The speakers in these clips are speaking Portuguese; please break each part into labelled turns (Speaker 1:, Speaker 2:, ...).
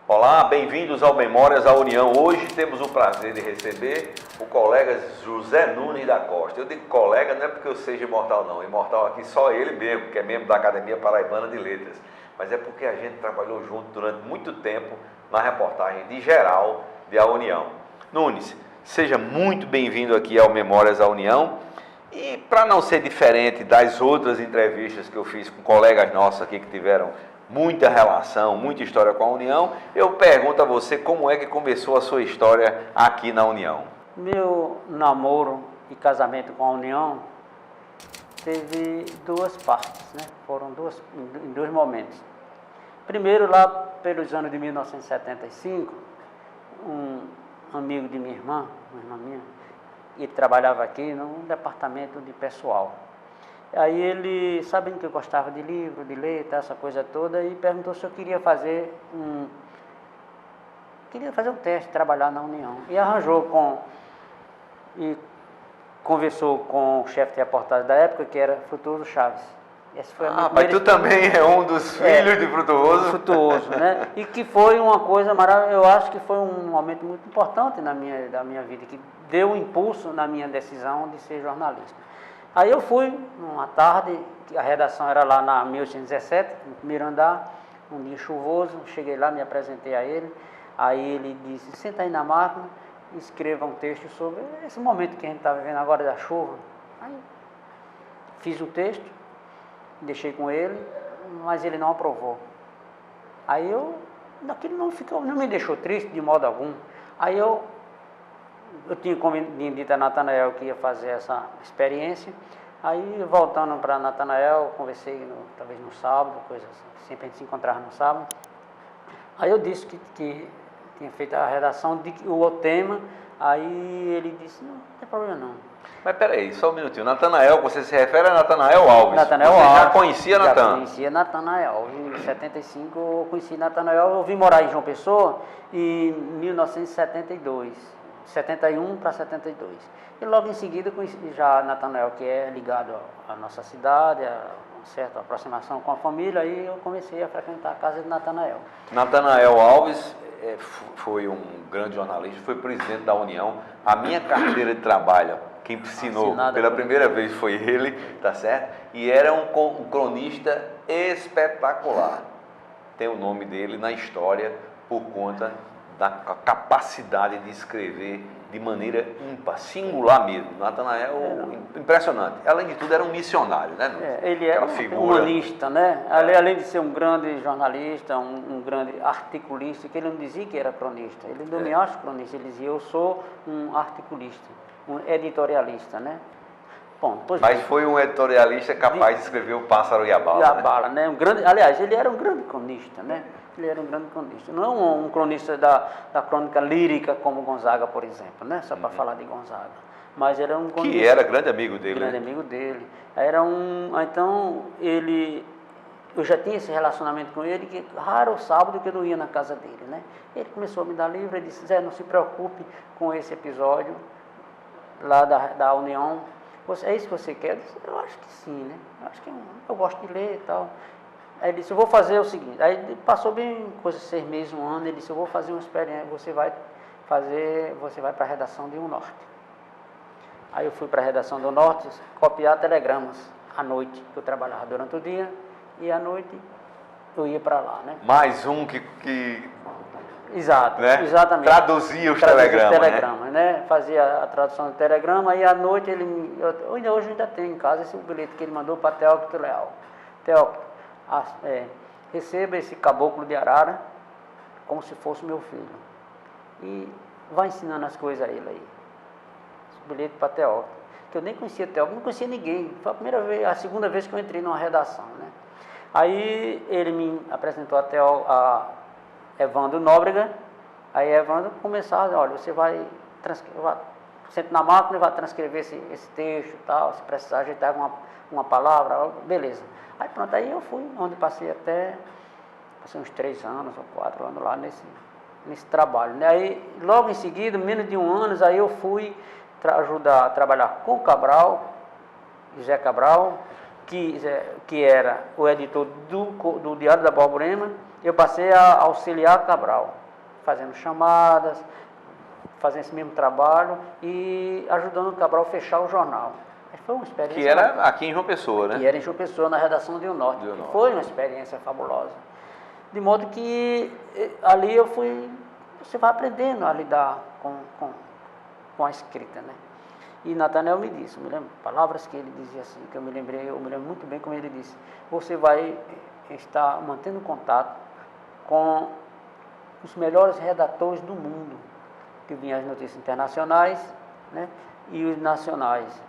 Speaker 1: Olá, bem-vindos ao Memórias da União. Hoje temos o prazer de receber o colega José Nunes da Costa. Eu digo colega não é porque eu seja imortal não, imortal aqui só ele mesmo, que é membro da Academia Paraibana de Letras, mas é porque a gente trabalhou junto durante muito tempo na reportagem de geral de A União. Nunes, seja muito bem-vindo aqui ao Memórias da União. E para não ser diferente das outras entrevistas que eu fiz com colegas nossos aqui que tiveram muita relação, muita história com a União, eu pergunto a você como é que começou a sua história aqui na União.
Speaker 2: Meu namoro e casamento com a União teve duas partes, né? Foram em dois momentos. Primeiro, lá pelos anos de 1975, um amigo de minha irmã, uma irmã minha, ele trabalhava aqui num departamento de pessoal. Aí ele, sabendo que eu gostava de livro, de ler, essa coisa toda, e perguntou se eu queria fazer um teste, trabalhar na União. E conversou com o chefe de reportagem da época, que era Frutuoso Chaves. Essa foi a minha
Speaker 1: mas tu também é um dos filhos de Frutuoso.
Speaker 2: Frutuoso, né? E que foi uma coisa maravilhosa, eu acho que foi um momento muito importante da minha vida, que deu um impulso na minha decisão de ser jornalista. Aí eu fui, numa tarde, a redação era lá na 1817, no primeiro andar, um dia chuvoso, cheguei lá, me apresentei a ele, aí ele disse, senta aí na máquina, escreva um texto sobre esse momento que a gente está vivendo agora da chuva. Aí fiz o texto, deixei com ele, mas ele não aprovou. Aí aquilo não me deixou triste de modo algum. Aí eu tinha dito a Natanael que ia fazer essa experiência. Aí, voltando para Natanael, conversei talvez no sábado, coisa assim, sempre a gente se encontrava no sábado. Aí eu disse que tinha feito a redação, o tema, aí ele disse, não tem problema não.
Speaker 1: Mas peraí, só um minutinho. Natanael, você se refere a Natanael Alves?
Speaker 2: Natanael
Speaker 1: Você
Speaker 2: Alves.
Speaker 1: já conhecia Natan?
Speaker 2: Já conhecia Natanael. Em 75 eu conheci Natanael, eu vim morar em João Pessoa em 1972. 71 para 72. E logo em seguida conheci já Natanael, que é ligado à nossa cidade, a uma certa aproximação com a família, aí eu comecei a frequentar a casa de Natanael.
Speaker 1: Natanael Alves foi um grande jornalista, foi presidente da União. A minha carteira de trabalho, quem ensinou pela primeira vez foi ele, tá certo? E era um cronista espetacular. Tem o nome dele na história por conta da capacidade de escrever de maneira ímpar, singular mesmo. Natanael, impressionante. Além de tudo, era um missionário, né?
Speaker 2: Ele era um humanista, né? Além de ser um grande jornalista, um grande articulista, que ele não dizia que era cronista. Ele não me acha cronista, ele dizia, eu sou um articulista, um editorialista, né? Bom,
Speaker 1: mas foi um editorialista capaz de escrever O Pássaro e a Bala.
Speaker 2: E a Bala, né? Aliás, ele era um grande cronista, né? Ele era um grande cronista. Não um cronista da crônica lírica como Gonzaga, por exemplo, né? Só para falar de Gonzaga. Mas era um cronista.
Speaker 1: Que era grande amigo dele.
Speaker 2: Grande amigo dele. Então, eu já tinha esse relacionamento com ele, que raro o sábado que eu não ia na casa dele, né? Ele começou a me dar livro e disse, Zé, não se preocupe com esse episódio lá da União. É isso que você quer? Eu disse, eu acho que sim, né? Eu gosto de ler e tal. Aí ele disse, eu vou fazer o seguinte. Aí passou bem coisa, 6 meses, um ano. Ele disse, eu vou fazer uma experiência. Você vai para a redação de Um Norte. Aí eu fui para a redação do Norte copiar telegramas à noite, que eu trabalhava durante o dia, e à noite eu ia para lá, né?
Speaker 1: Mais um que
Speaker 2: Exato,
Speaker 1: né?
Speaker 2: Exatamente.
Speaker 1: Traduzia os telegramas,
Speaker 2: né? Fazia a tradução do telegrama e à noite hoje ainda tenho em casa esse bilhete que ele mandou para Teócrito Leal. Teócrito, receba esse caboclo de arara como se fosse meu filho e vai ensinando as coisas a ele aí. Esse bilhete para Teócrito, que eu nem conhecia Teócrito, não conhecia ninguém. Foi a segunda vez que eu entrei numa redação, né? Aí ele me apresentou a Evandro Nóbrega. Aí Evandro começava, olha, você vai senta na máquina e vai transcrever esse texto e tal, se precisar ajeitar uma palavra, beleza. Aí pronto, aí eu fui, onde passei uns 3 anos ou 4 anos lá nesse trabalho, né? Aí logo em seguida, menos de 1 ano, aí eu fui ajudar a trabalhar com Cabral, José Cabral, que era o editor do Diário da Borborema, eu passei a auxiliar Cabral, fazendo chamadas, fazendo esse mesmo trabalho e ajudando o Cabral a fechar o jornal. Foi uma experiência...
Speaker 1: Que era aqui em João Pessoa, né?
Speaker 2: Que era em João Pessoa, na redação do Norte. Foi uma experiência fabulosa. De modo que ali você vai aprendendo a lidar com a escrita, né? E Natanael me disse, eu me lembro, palavras que ele dizia assim, que eu me lembro muito bem como ele disse, você vai estar mantendo contato com os melhores redatores do mundo, que vinham as notícias internacionais, né, e os nacionais.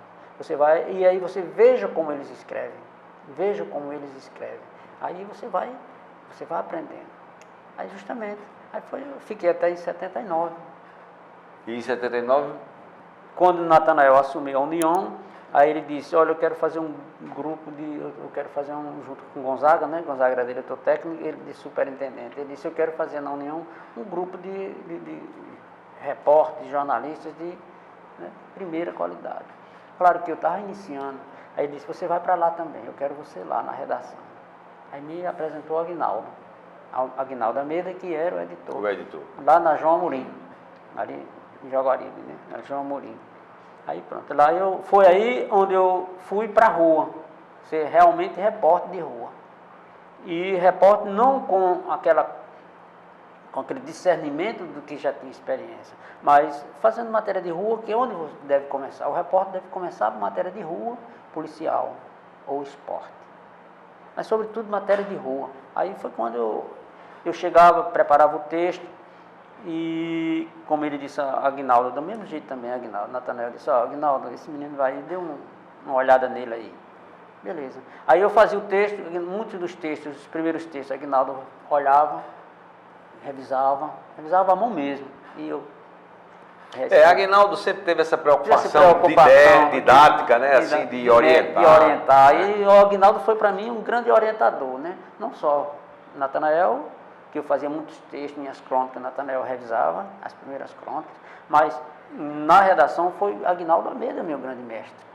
Speaker 2: E aí você veja como eles escrevem, aí você vai aprendendo. Aí justamente, eu fiquei até em 79.
Speaker 1: E em 79?
Speaker 2: Quando Natanael assumiu a União, aí ele disse, olha, eu quero fazer um grupo junto com Gonzaga, né? Gonzaga era diretor técnico, ele de superintendente. Ele disse, eu quero fazer na União um grupo de repórteres, jornalistas de primeira qualidade. Claro que eu estava iniciando. Aí ele disse, você vai para lá também, eu quero você lá na redação. Aí me apresentou o Aguinaldo Almeida, que era o editor.
Speaker 1: O editor.
Speaker 2: Lá na João Amorim, ali em Jaguaribe, né? Na João Amorim. Aí pronto, foi aí onde eu fui para a rua, ser realmente repórter de rua. E repórter não com aquele discernimento do que já tinha experiência, mas fazendo matéria de rua, que é onde você deve começar. O repórter deve começar por matéria de rua, policial ou esporte. Mas sobretudo matéria de rua. Aí foi quando eu chegava, preparava o texto, e como ele disse a Aguinaldo, do mesmo jeito também, Natanael disse, Aguinaldo, esse menino vai, dê uma olhada nele aí. Beleza. Aí eu fazia o texto, muitos dos textos, os primeiros textos, Aguinaldo olhava, revisava à mão mesmo. E eu...
Speaker 1: Aguinaldo sempre teve essa preocupação de ideia, didática, né? Assim, de orientar.
Speaker 2: De orientar. E o Aguinaldo foi para mim um grande orientador, né? Não só Natanael, que eu fazia muitos textos, minhas crônicas, Natanael revisava as primeiras crônicas, mas na redação foi Aguinaldo Almeida, meu grande mestre.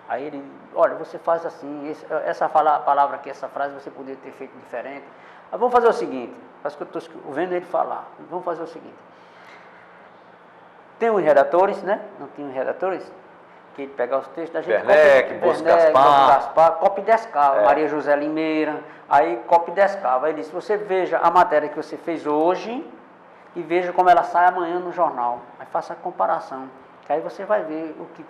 Speaker 2: Aí ele, olha, você faz assim, essa palavra aqui, essa frase você poderia ter feito diferente. Mas vamos fazer o seguinte, parece que eu estou vendo ele falar, vamos fazer o seguinte. Tem os redatores, né? Não tinha os redatores? Que ele pegava os textos da gente.
Speaker 1: Werneck, Bosco Gaspar.
Speaker 2: Copidescava, Maria José Limeira, aí copidescava. Aí ele disse, você veja a matéria que você fez hoje e veja como ela sai amanhã no jornal. Aí faça a comparação, que aí você vai ver o que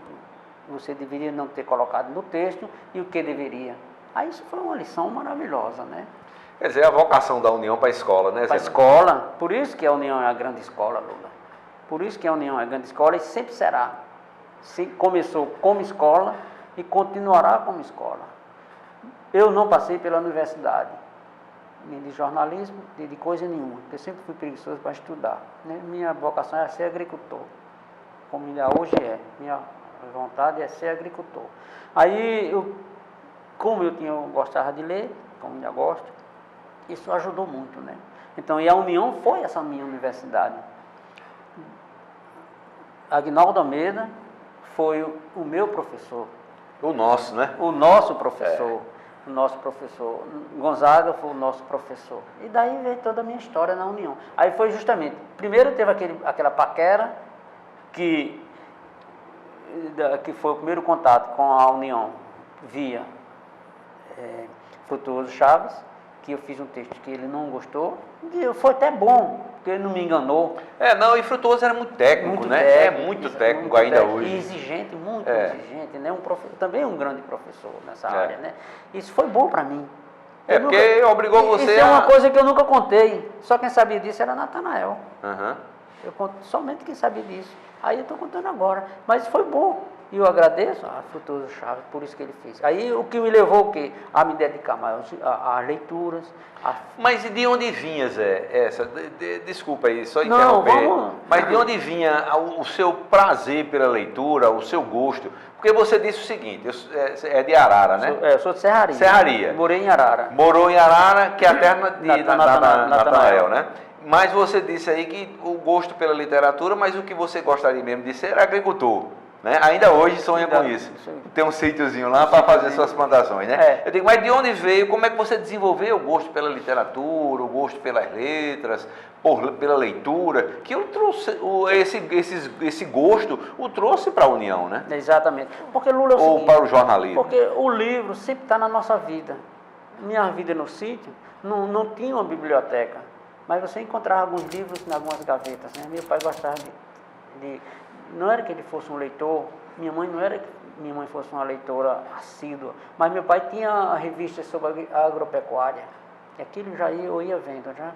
Speaker 2: você deveria não ter colocado no texto e o que deveria. Aí isso foi uma lição maravilhosa, né?
Speaker 1: Quer dizer, a vocação da União para a escola, né?
Speaker 2: Para a escola, por isso que a União é a grande escola, Lula. Por isso que a União é a grande escola e sempre será. Começou como escola e continuará como escola. Eu não passei pela universidade, nem de jornalismo, nem de coisa nenhuma. Eu sempre fui preguiçoso para estudar, né? Minha vocação era ser agricultor, como ainda hoje é. Minha vontade é ser agricultor. Aí, como eu gostava de ler, como ainda gosto, isso ajudou muito, né? Então, e a União foi essa minha universidade. Aguinaldo Almeida foi o meu professor.
Speaker 1: O nosso, né?
Speaker 2: O nosso professor. O nosso professor. Gonzaga foi o nosso professor. E daí veio toda a minha história na União. Aí foi justamente, primeiro teve aquela paquera, que foi o primeiro contato com a União via Frutuoso Chaves, que eu fiz um texto que ele não gostou, e foi até bom, porque ele não me enganou.
Speaker 1: E Frutuoso era muito técnico, né? É muito técnico ainda hoje.
Speaker 2: E exigente, muito exigente, né? Também um grande professor nessa área, né? Isso foi bom para mim.
Speaker 1: Porque obrigou você
Speaker 2: Isso é uma coisa que eu nunca contei, só quem sabia disso era Natanael. Eu conto somente quem sabia disso. Aí eu estou contando agora, mas foi bom. E eu agradeço a Frutuoso Chaves por isso que ele fez. Aí o que me levou o quê? A me dedicar mais às leituras.
Speaker 1: Mas e de onde vinha, Zé? Desculpa aí, só interromper. Mas de onde vinha o seu prazer pela leitura, o seu gosto? Porque você disse o seguinte, é de Arara, né?
Speaker 2: Eu sou de Serraria.
Speaker 1: Serraria.
Speaker 2: Morei em Arara.
Speaker 1: Morou em Arara, que é a terra de Natanael, né? Mas você disse aí que o gosto pela literatura, mas o que você gostaria mesmo de ser era agricultor. Né? Ainda hoje sonha com isso. Tem um sítiozinho lá para fazer suas plantações, né?
Speaker 2: É.
Speaker 1: Eu digo, mas de onde veio, como é que você desenvolveu o gosto pela literatura, o gosto pelas letras, pela leitura, que eu trouxe, esse gosto o trouxe para a União, né?
Speaker 2: Exatamente. Porque Lula é o
Speaker 1: Ou
Speaker 2: seguinte,
Speaker 1: para o jornalismo.
Speaker 2: porque o livro sempre está na nossa vida. Minha vida no sítio não tinha uma biblioteca, mas você encontrava alguns livros em algumas gavetas, né? Meu pai gostava não era que ele fosse um leitor, minha mãe não era que minha mãe fosse uma leitora assídua, mas meu pai tinha revistas sobre a agropecuária, e aquilo eu ia vendo, já.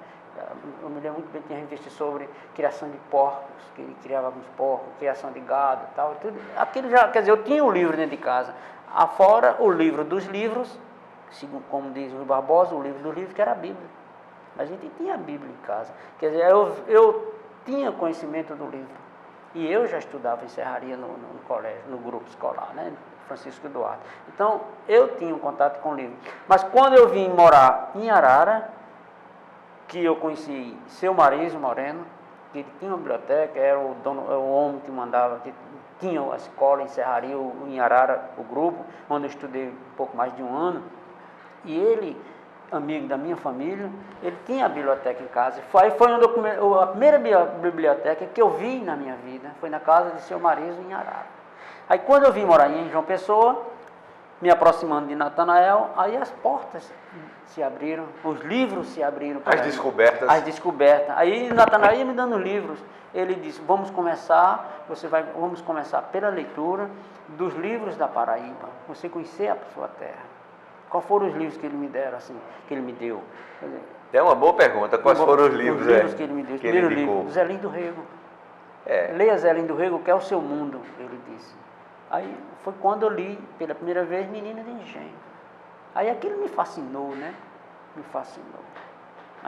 Speaker 2: Eu me lembro muito bem, tinha revista sobre criação de porcos, que ele criava alguns porcos, criação de gado e tal, tudo. Aquilo já, quer dizer, eu tinha o livro dentro de casa, afora o livro dos livros, como diz o Barbosa, o livro dos livros, que era a Bíblia. A gente tinha a Bíblia em casa, quer dizer, eu tinha conhecimento do livro. E eu já estudava em serraria no colégio, no grupo escolar, né? Francisco Duarte. Então, eu tinha um contato com o livro. Mas quando eu vim morar em Arara, que eu conheci seu Mariso Moreno, que ele tinha uma biblioteca, era o homem que mandava, que tinha a escola em serraria, em Arara, o grupo, onde eu estudei um pouco mais de um ano. E ele, amigo da minha família, ele tinha a biblioteca em casa. Foi a primeira biblioteca que eu vi na minha vida, foi na casa de seu Mariso, em Arara. Aí quando eu vim morar em João Pessoa, me aproximando de Natanael, aí as portas se abriram, os livros se abriram.
Speaker 1: As descobertas.
Speaker 2: As descobertas. Aí Natanael ia me dando livros. Ele disse, vamos começar pela leitura dos livros da Paraíba, você conhecer a sua terra. Quais foram os livros que ele me deram, assim, que ele me deu?
Speaker 1: É uma boa pergunta. Quais foram os livros?
Speaker 2: Os livros que ele me deu. O
Speaker 1: que ele
Speaker 2: primeiro
Speaker 1: indicou?
Speaker 2: livro, Zelim do Rego.
Speaker 1: É.
Speaker 2: Leia Zelim do Rego, que é o seu mundo, ele disse. Aí foi quando eu li pela primeira vez Menina de Engenho. Aí aquilo me fascinou, né? Me fascinou.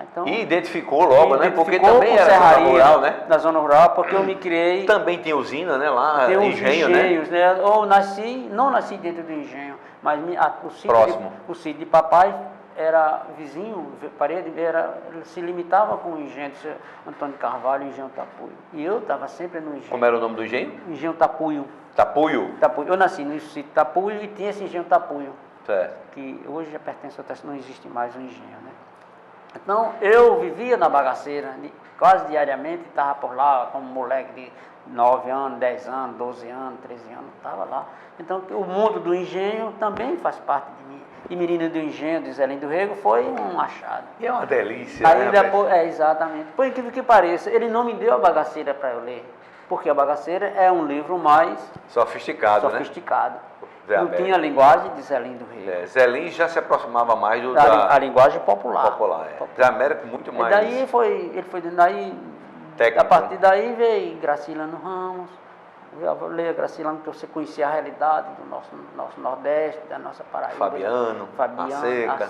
Speaker 2: Então,
Speaker 1: E identificou logo, né? Porque
Speaker 2: identificou
Speaker 1: também
Speaker 2: com
Speaker 1: era zona
Speaker 2: serraria,
Speaker 1: rural, né?
Speaker 2: Da zona rural, porque eu me criei.
Speaker 1: Também tem usina, né? Lá,
Speaker 2: Tem uns
Speaker 1: engenho,
Speaker 2: engenhos,
Speaker 1: né?
Speaker 2: Eu não nasci dentro do engenho, mas o sítio de papai era vizinho, parede, se limitava com o engenho de seu Antônio Carvalho e o engenho Tapuio. E eu estava sempre no engenho.
Speaker 1: Como era o nome do engenho?
Speaker 2: Engenho Tapuio.
Speaker 1: Tapuio?
Speaker 2: Tapuio. Eu nasci no sítio Tapuio e tinha esse engenho Tapuio.
Speaker 1: Certo. Que
Speaker 2: hoje já pertence ao não existe mais o engenho, né? Então, eu vivia na bagaceira, quase diariamente, estava por lá como moleque de 9 anos, 10 anos, 12 anos, 13 anos, estava lá. Então, o mundo do engenho também faz parte de mim. E Menina do Engenho, de Zelim do Rego, foi um achado.
Speaker 1: E é uma delícia,
Speaker 2: aí,
Speaker 1: né?
Speaker 2: Depois, exatamente. Por incrível que pareça, ele não me deu a bagaceira para eu ler, porque a bagaceira é um livro mais
Speaker 1: sofisticado, né?
Speaker 2: Não tinha a linguagem de Zelim do Rego.
Speaker 1: Zelim já se aproximava mais
Speaker 2: a linguagem popular.
Speaker 1: Popular. Zé Américo muito mais.
Speaker 2: E daí técnico, a partir daí veio Graciliano Ramos. Eu leio a Graciliano, que você conhecia a realidade do nosso Nordeste, da nossa Paraíba.
Speaker 1: Fabiano, Seca.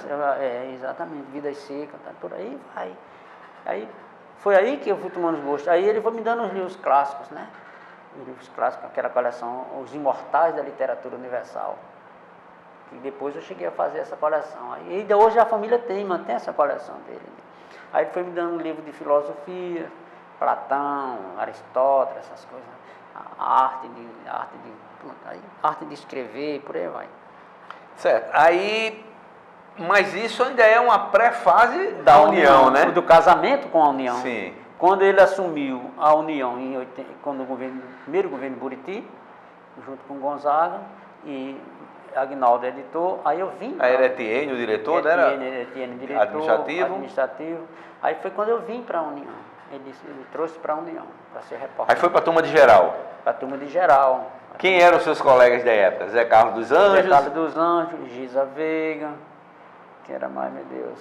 Speaker 2: Exatamente, Vidas Secas, tá, por aí vai. Aí, foi aí que eu fui tomando gosto. Aí ele foi me dando os livros clássicos, né? Os livros clássicos, aquela coleção, Os Imortais da Literatura Universal. E depois eu cheguei a fazer essa coleção. Aí, ainda hoje a família mantém essa coleção dele. Aí ele foi me dando um livro de filosofia, Platão, Aristóteles, essas coisas. A arte de escrever, por aí vai.
Speaker 1: Certo. Aí, mas isso ainda é uma pré-fase da União, né?
Speaker 2: Do casamento com a União.
Speaker 1: Sim.
Speaker 2: Quando ele assumiu a União, quando o primeiro governo Buriti, junto com Gonzaga, e Aguinaldo editor, aí eu vim.
Speaker 1: Aí era Etienne, o diretor,
Speaker 2: Etienne, diretor
Speaker 1: administrativo.
Speaker 2: Aí foi quando eu vim para a União. Ele trouxe para a União, para ser repórter.
Speaker 1: Aí foi para a turma de geral?
Speaker 2: Para a turma de geral.
Speaker 1: Quem eram os seus colegas da época? Zé Carlos dos Anjos?
Speaker 2: Zé Carlos dos Anjos, Giza Veiga, quem era mais, meu Deus?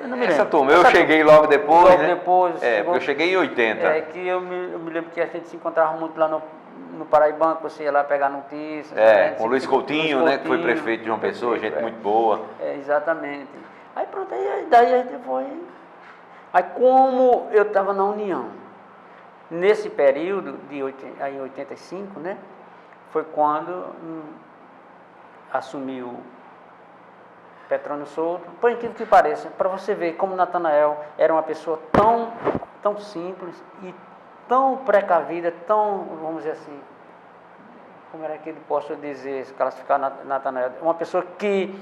Speaker 2: Eu não me lembro.
Speaker 1: Essa turma, eu cheguei logo depois,
Speaker 2: logo
Speaker 1: né?
Speaker 2: Depois.
Speaker 1: Porque eu cheguei em 80.
Speaker 2: Que eu me lembro que a gente se encontrava muito lá no Paraibano, que você ia lá pegar notícias.
Speaker 1: Com o Luiz Coutinho, né? Que foi prefeito de João Pessoa, gente muito boa.
Speaker 2: Exatamente. Aí pronto, daí a gente foi. Aí como eu estava na União, nesse período, em 85, né? Foi quando assumiu Petrônio Souto. Por incrível que pareça, para você ver como Natanael era uma pessoa tão simples e tão precavida, tão, vamos dizer assim, como era que ele posso dizer, classificar Natanael, uma pessoa que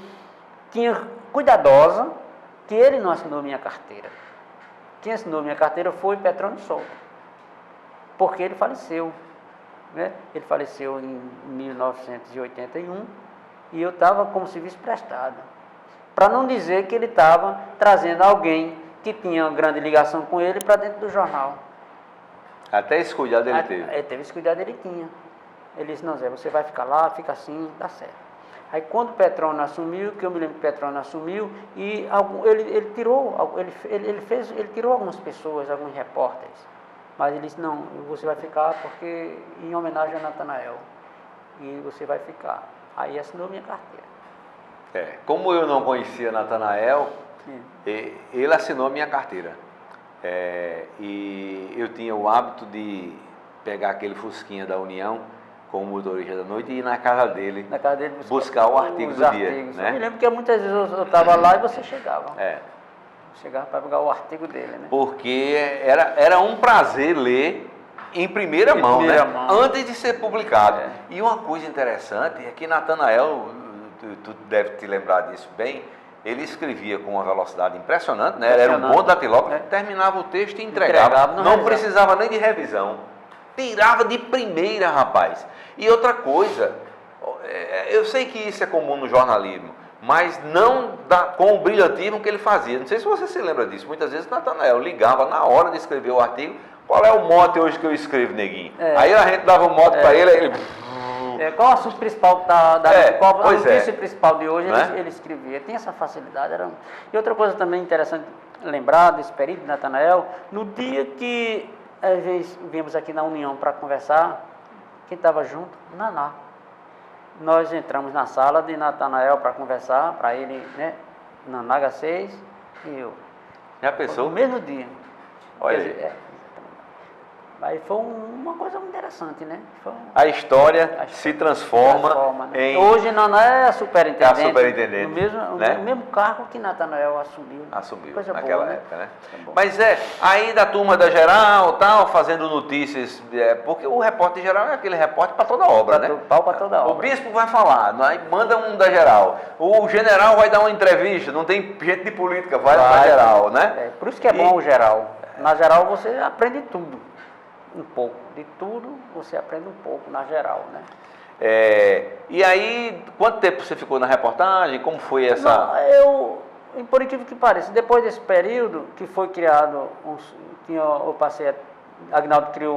Speaker 2: tinha cuidadosa, que ele não assinou minha carteira. Quem assinou minha carteira foi Petrônio Souto, porque ele faleceu, né? Ele faleceu em 1981 e eu estava como serviço prestado. Para não dizer que ele estava trazendo alguém que tinha uma grande ligação com ele para dentro do jornal.
Speaker 1: Até esse cuidado ele teve.
Speaker 2: Ele teve esse cuidado, ele tinha. Ele disse, não Zé, você vai ficar lá, fica assim, dá certo. Aí quando o Petrônio assumiu, que eu me lembro que o Petrônio assumiu, e ele tirou algumas pessoas, alguns repórteres, mas ele disse, não, você vai ficar porque em homenagem a Natanael, e você vai ficar. Aí assinou minha carteira.
Speaker 1: Como eu não conhecia Natanael, ele assinou minha carteira. E eu tinha o hábito de pegar aquele Fusquinha da União com o motorista da noite e ir na casa dele, buscar o artigo do dia. Né?
Speaker 2: Eu me lembro que muitas vezes eu estava lá e você chegava. Chegava para pegar o artigo dele, né?
Speaker 1: Porque era um prazer ler em primeira mão, né? Antes de ser publicado. E uma coisa interessante é que Natanael, tu deve te lembrar disso bem, ele escrevia com uma velocidade impressionante, né? Era um bom datilógrafo, terminava o texto e entregava. Não precisava nem de revisão. Tirava de primeira, rapaz. E outra coisa, eu sei que isso é comum no jornalismo, mas não com o brilhantismo que ele fazia. Não sei se você se lembra disso. Muitas vezes Natanael ligava na hora de escrever o artigo. Qual é o mote hoje que eu escrevo, neguinho? Aí a gente dava o mote para ele, aí ele...
Speaker 2: qual o assunto principal qual a notícia principal de hoje,
Speaker 1: né?
Speaker 2: ele escrevia. Tem essa facilidade. E outra coisa também interessante lembrar desse período de Natanael, no dia que às vezes viemos aqui na União para conversar, quem estava junto? Naná. Nós entramos na sala de Natanael para conversar, para ele, né? Naná H6 e eu.
Speaker 1: Já pensou?
Speaker 2: No mesmo dia.
Speaker 1: Olha aí.
Speaker 2: Aí foi uma coisa muito interessante, né?
Speaker 1: A história se transforma
Speaker 2: né?
Speaker 1: em...
Speaker 2: Hoje Naná é a superintendente.
Speaker 1: É a superintendente.
Speaker 2: No mesmo cargo que Natanael assumiu.
Speaker 1: Assumiu, naquela
Speaker 2: boa,
Speaker 1: época, né?
Speaker 2: Mas
Speaker 1: aí da turma da geral, tal, fazendo notícias, porque o repórter geral é aquele repórter para toda obra, né?
Speaker 2: Pau para toda obra.
Speaker 1: O bispo vai falar, aí manda um da geral. O general vai dar uma entrevista, não tem gente de política, vai para geral, né?
Speaker 2: Por isso que é bom o geral. Na geral você aprende tudo. Um pouco de tudo, você aprende um pouco na geral, né?
Speaker 1: E aí, quanto tempo você ficou na reportagem? Como foi essa...
Speaker 2: Não, por incrível que pareça, depois desse período que foi criado, eu passei, Agnaldo tinha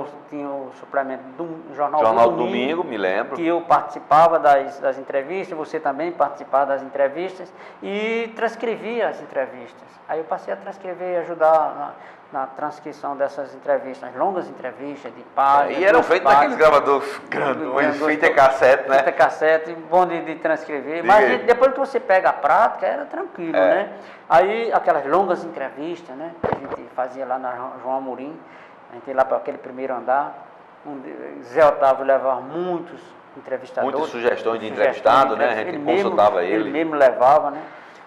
Speaker 2: o suplemento do Jornal do Domingo,
Speaker 1: me lembro.
Speaker 2: Que eu participava das entrevistas, você também participava das entrevistas e transcrevia as entrevistas. Aí eu passei a transcrever e ajudar na transcrição dessas entrevistas, longas entrevistas de páginas.
Speaker 1: E eram feitas naqueles gravadores grandes, fita cassete, né?
Speaker 2: Fita cassete, bom de transcrever. Mas depois que você pega a prática, era tranquilo, né? Aí aquelas longas entrevistas, né? Que a gente fazia lá na João Amorim, a gente ia lá para aquele primeiro andar. Zé Otávio levava muitos entrevistadores.
Speaker 1: Muitas sugestões de entrevistado, né? A gente consultava ele.
Speaker 2: Ele mesmo levava, né?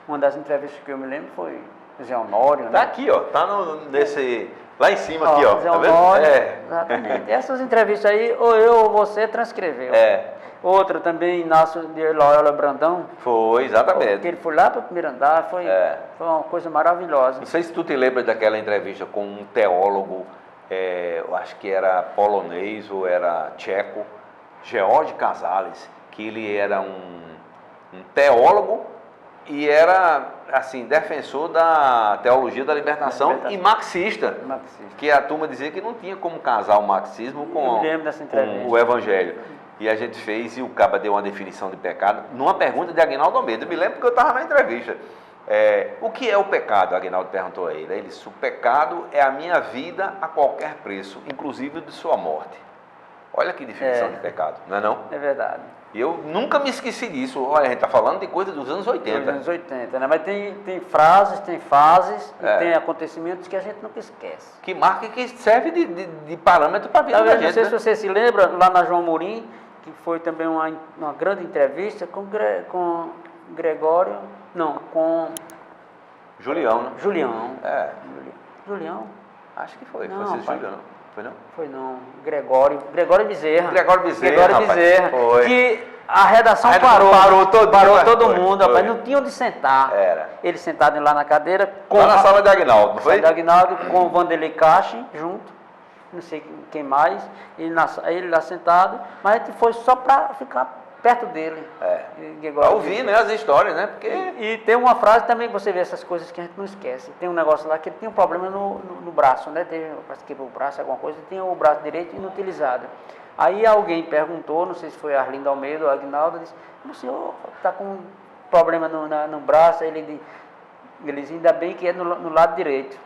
Speaker 2: Uma das entrevistas que eu me lembro foi Zé Honório, né?
Speaker 1: Tá aqui, ó. Tá lá em cima aqui, ó.
Speaker 2: Zé
Speaker 1: Tá
Speaker 2: Honório,
Speaker 1: vendo?
Speaker 2: exatamente. Essas entrevistas aí, ou eu ou você transcreveu. Outra também, Inácio de Loyola Brandão.
Speaker 1: Foi, exatamente.
Speaker 2: Porque ele foi lá para o primeiro andar, foi uma coisa maravilhosa.
Speaker 1: Não sei se tu te lembra daquela entrevista com um teólogo, eu acho que era polonês ou era tcheco, George Casales, que ele era um teólogo e era, assim, defensor da teologia da libertação e marxista. Que a turma dizia que não tinha como casar o marxismo com o evangelho. E a gente fez, e o Caba deu uma definição de pecado, numa pergunta de Aguinaldo Almeida. Eu me lembro porque eu estava na entrevista. O que é o pecado? Aguinaldo perguntou a ele. Ele disse, o pecado é a minha vida a qualquer preço, inclusive de sua morte. Olha que definição de pecado, não é não?
Speaker 2: É verdade.
Speaker 1: E eu nunca me esqueci disso. Olha, a gente está falando de coisa dos anos 80.
Speaker 2: Dos anos 80, né? Mas tem frases, tem fases, e tem acontecimentos que a gente nunca esquece.
Speaker 1: Que marca e que serve de parâmetro para a vida da gente.
Speaker 2: Não sei se você se lembra, lá na João Amorim, que foi também uma grande entrevista com Gregório, não, com...
Speaker 1: Julião, né?
Speaker 2: Julião.
Speaker 1: É.
Speaker 2: Julião?
Speaker 1: Acho que foi,
Speaker 2: Não,
Speaker 1: Francisco Julião. Foi não?
Speaker 2: Foi não. Gregório Bezerra.
Speaker 1: Gregório Bezerra,
Speaker 2: Gregório
Speaker 1: rapaz.
Speaker 2: Bezerra.
Speaker 1: Foi.
Speaker 2: Que a redação
Speaker 1: Parou
Speaker 2: todo
Speaker 1: foi,
Speaker 2: mundo,
Speaker 1: foi.
Speaker 2: rapaz. Não tinha onde sentar.
Speaker 1: Era.
Speaker 2: Ele sentado lá na cadeira.
Speaker 1: Lá na sala de Aguinaldo, não foi?
Speaker 2: De Aguinaldo, com o Vanderlei Cache junto. Não sei quem mais. Ele lá sentado. Mas a gente foi só para ficar perto dele.
Speaker 1: Para ouvir, né, as histórias, né? Porque...
Speaker 2: E tem uma frase também que você vê essas coisas que a gente não esquece. Tem um negócio lá que ele tem um problema no braço, né? Parece que quebrou o braço, alguma coisa, e tem o braço direito inutilizado. Aí alguém perguntou, não sei se foi Arlindo Almeida ou Aguinaldo, disse: o senhor está com um problema no braço? Aí ele disse: ainda bem que é no lado direito.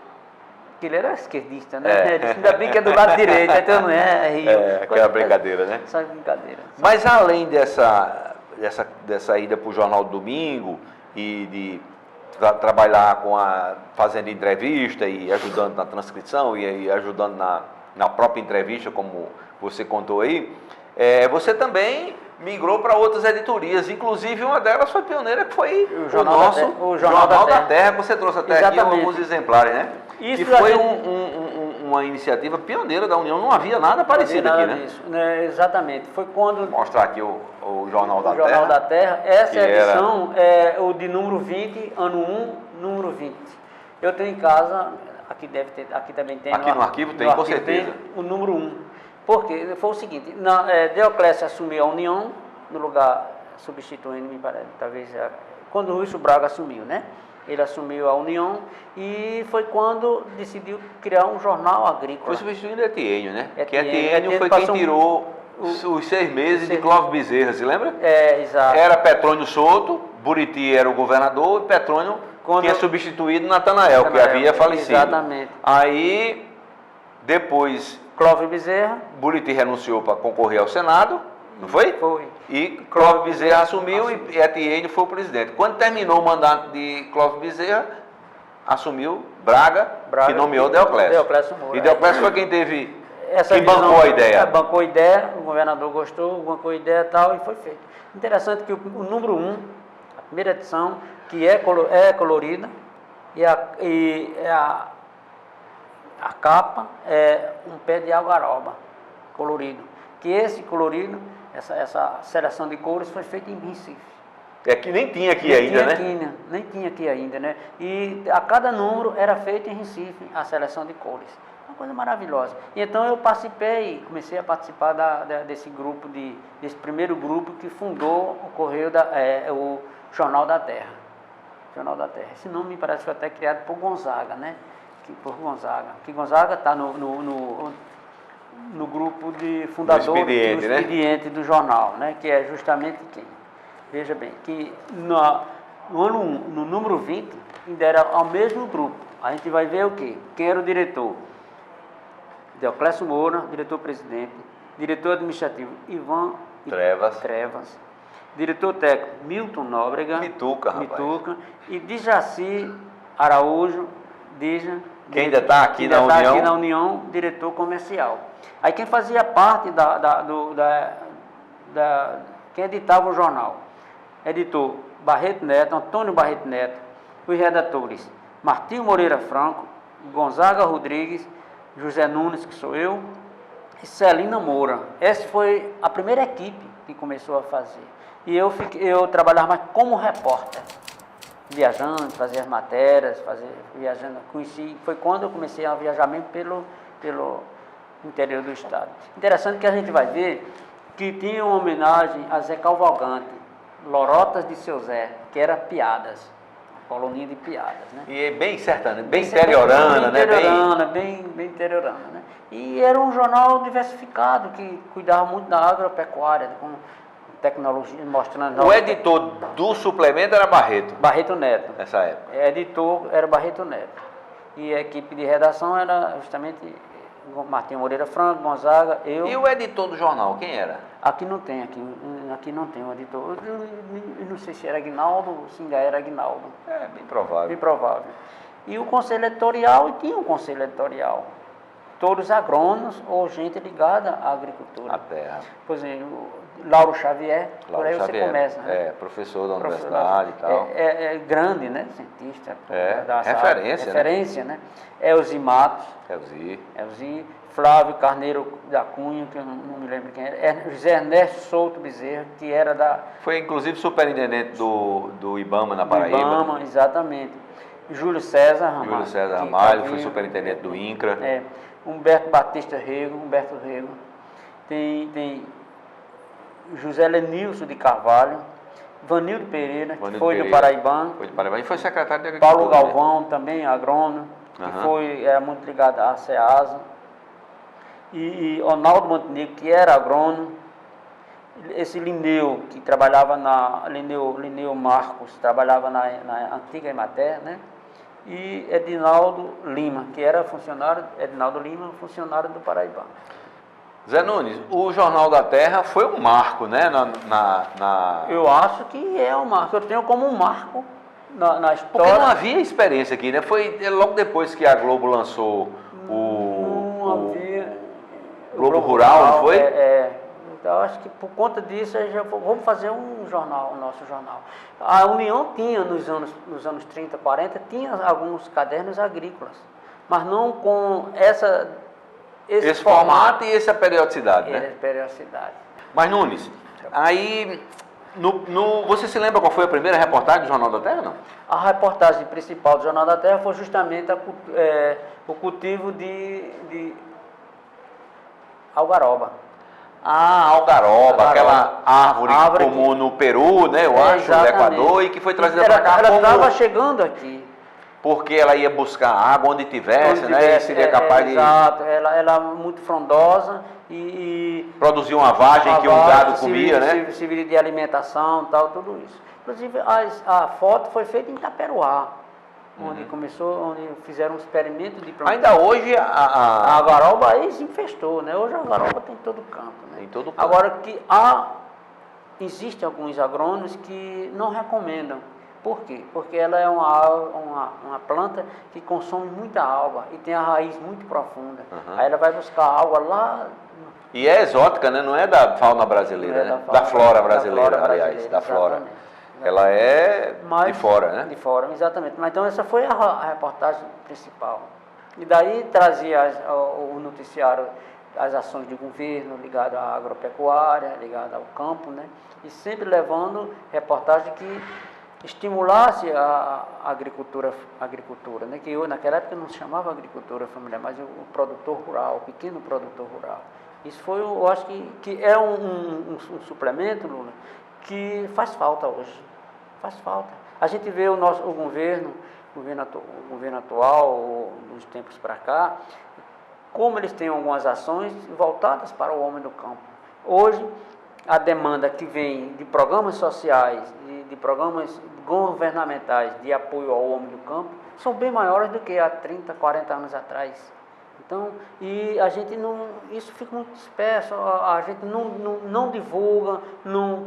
Speaker 2: Porque ele era esquerdista, né? Ele disse: ainda bem que é do lado direito, então não é rio.
Speaker 1: Aquela brincadeira, né?
Speaker 2: Só brincadeira.
Speaker 1: Mas além dessa ida para o Jornal do Domingo e de trabalhar fazendo entrevista e ajudando na transcrição e ajudando na própria entrevista, como você contou aí, você também migrou para outras editorias, inclusive uma delas foi pioneira, que foi o Jornal da Terra, que você trouxe até aqui alguns exemplares, né? Isso que foi uma iniciativa pioneira da União, não havia nada parecido aqui, né?
Speaker 2: Disso, né? Exatamente, foi quando...
Speaker 1: Vou mostrar aqui o Jornal da Terra.
Speaker 2: O Jornal da Terra, essa edição é o de número 20, ano 1, número 20. Eu tenho em casa, aqui também tem...
Speaker 1: Aqui no arquivo tem, com certeza.
Speaker 2: Tem o número 1. Porque foi o seguinte, Deoclésio assumiu a União, no lugar, substituindo, me parece, talvez, quando o Ruício Braga assumiu, né? Ele assumiu a União e foi quando decidiu criar um jornal agrícola.
Speaker 1: Foi substituindo Etiênio, né?
Speaker 2: Etiênio
Speaker 1: foi quem tirou os 6 meses de Clóvis Bezerra, se lembra?
Speaker 2: Exato.
Speaker 1: Era Petrônio Souto, Buriti era o governador e Petrônio tinha substituído Natanael, que havia falecido.
Speaker 2: Exatamente.
Speaker 1: Aí, depois...
Speaker 2: Clóvis Bezerra.
Speaker 1: Buriti renunciou para concorrer ao Senado, não foi?
Speaker 2: Foi.
Speaker 1: E Clóvis Bezerra assumiu e Etiênio foi o presidente. Quando terminou o mandato de Clóvis Bezerra, assumiu Braga que nomeou Deoclésio.
Speaker 2: Moura.
Speaker 1: E Deoclésio foi quem bancou a ideia.
Speaker 2: Bancou a ideia, o governador gostou, bancou a ideia e tal, e foi feito. Interessante que o número 1, a primeira edição, que é colorida, e a capa é um pé de algaroba colorido. Que esse colorido, essa seleção de cores foi feita em Recife.
Speaker 1: Que nem tinha aqui ainda, né?
Speaker 2: Nem tinha aqui ainda, né? E a cada número era feito em Recife a seleção de cores. Uma coisa maravilhosa. E então eu comecei a participar desse grupo, desse primeiro grupo que fundou o Jornal da Terra. Jornal da Terra. Esse nome me parece que foi até criado por Gonzaga, né? Que Gonzaga está no grupo de fundador do expediente do jornal, né? Que é justamente quem? Veja bem, que no ano 1, no número 20, ainda era ao mesmo grupo. A gente vai ver o quê? Quem era o diretor? Deoclésio Moura, diretor-presidente. Diretor administrativo, Ivan Trevas. Diretor técnico, Milton Nóbrega.
Speaker 1: Mituca.
Speaker 2: E Dijaci Araújo,
Speaker 1: que ainda está aqui na
Speaker 2: União, diretor comercial. Aí quem fazia parte quem editava o jornal? Editor Antônio Barreto Neto, os redatores Martinho Moreira Franco, Gonzaga Rodrigues, José Nunes, que sou eu, e Celina Moura. Essa foi a primeira equipe que começou a fazer. E eu trabalhava mais como repórter, viajando, fazia as matérias, viajando, foi quando eu comecei a viajar mesmo pelo interior do estado. Interessante que a gente vai ver que tinha uma homenagem a Zé Cavalcante, Lorotas de Seu Zé, que era piadas, coluninha de piadas, né?
Speaker 1: E bem sertaneja, bem interiorana, né?
Speaker 2: Bem interiorana, né? E era um jornal diversificado, que cuidava muito da agropecuária, com tecnologia, mostrando...
Speaker 1: O editor do suplemento era
Speaker 2: Barreto Neto.
Speaker 1: Nessa época.
Speaker 2: Editor era Barreto Neto. E a equipe de redação era justamente Martinho Moreira Franco, Gonzaga, eu...
Speaker 1: E o editor do jornal, quem era?
Speaker 2: Aqui não tem um editor. Eu não sei se era Aguinaldo ou se ainda era Aguinaldo.
Speaker 1: Bem provável.
Speaker 2: Bem provável. E o conselho editorial, e tinha um conselho editorial. Todos agrônomos ou gente ligada à agricultura.
Speaker 1: À terra.
Speaker 2: Por exemplo, Lauro Xavier, por aí você começa, né?
Speaker 1: Professor da universidade e tal.
Speaker 2: É grande, né? Cientista.
Speaker 1: Referência,
Speaker 2: né? Elzi Matos.
Speaker 1: Elzi.
Speaker 2: Flávio Carneiro da Cunha, que eu não me lembro quem era, José Ernesto Souto Bezerra, que era da...
Speaker 1: Foi inclusive superintendente do IBAMA na
Speaker 2: do
Speaker 1: Paraíba.
Speaker 2: IBAMA, exatamente. Júlio César Ramalho.
Speaker 1: Júlio César
Speaker 2: que
Speaker 1: Ramalho,
Speaker 2: tá
Speaker 1: foi
Speaker 2: vivo.
Speaker 1: superintendente do INCRA.
Speaker 2: Humberto Batista Rego, Humberto Rego. Tem José Lenilson de Carvalho, Vanildo Pereira, que foi do Paraibano.
Speaker 1: Foi do Paraibano e foi secretário de Agricultura.
Speaker 2: Paulo Galvão, também agrônomo, que era muito ligado à SEASA. E Ronaldo Montenegro, que era agrônomo. Esse Lineu, que trabalhava Lineu Marcos, trabalhava na antiga Emater, né? E Edinaldo Lima, que era funcionário do Paraibano.
Speaker 1: Zé Nunes, o Jornal da Terra foi um marco, né?
Speaker 2: Eu acho que é um marco, eu tenho como um marco na história.
Speaker 1: Porque não havia experiência aqui, né? Foi logo depois que a Globo lançou o Globo Rural, não foi?
Speaker 2: Então, acho que por conta disso, vamos fazer um jornal, o nosso jornal. A União tinha, nos anos 30, 40, tinha alguns cadernos agrícolas, mas não com esse formato
Speaker 1: e essa periodicidade, né?
Speaker 2: Periodicidade.
Speaker 1: Mas, Nunes, aí, você se lembra qual foi a primeira reportagem do Jornal da Terra, não?
Speaker 2: A reportagem principal do Jornal da Terra foi justamente o cultivo de algaroba.
Speaker 1: Algaroba, aquela árvore comum no Peru, né? Eu acho, no Equador, e que foi trazida para cá.
Speaker 2: Ela estava chegando aqui.
Speaker 1: Porque ela ia buscar água onde tivesse, né? E seria capaz de...
Speaker 2: Exato, ela muito frondosa e
Speaker 1: produzia uma vagem que o gado comia, né?
Speaker 2: Servir de alimentação e tal, tudo isso. Inclusive, a foto foi feita em Itaperuá, onde fizeram um experimento de plantio.
Speaker 1: Ainda hoje
Speaker 2: a algaroba aí se infestou, né? Hoje a algaroba tem em todo canto, né?
Speaker 1: Em todo canto.
Speaker 2: Agora que existem alguns agrônomos que não recomendam. Por quê? Porque ela é uma planta que consome muita água e tem a raiz muito profunda. Aí ela vai buscar água lá...
Speaker 1: E é exótica, né? Não é da fauna brasileira, né? Da flora brasileira, aliás. Da flora. Ela é de fora, né?
Speaker 2: De fora, exatamente. Mas então essa foi a reportagem principal. E daí trazia o noticiário, as ações de governo ligadas à agropecuária, ligadas ao campo, né? E sempre levando reportagem que estimulasse a agricultura, né? Que naquela época não se chamava agricultura familiar, mas o produtor rural, o pequeno produtor rural. Isso foi, eu acho que é um suplemento, Lula, que faz falta hoje. Faz falta. A gente vê o governo atual, nos tempos para cá, como eles têm algumas ações voltadas para o homem do campo. Hoje, a demanda que vem de programas sociais, de programas governamentais de apoio ao homem do campo, são bem maiores do que há 30, 40 anos atrás. Então, e a gente isso fica muito disperso, a gente não divulga,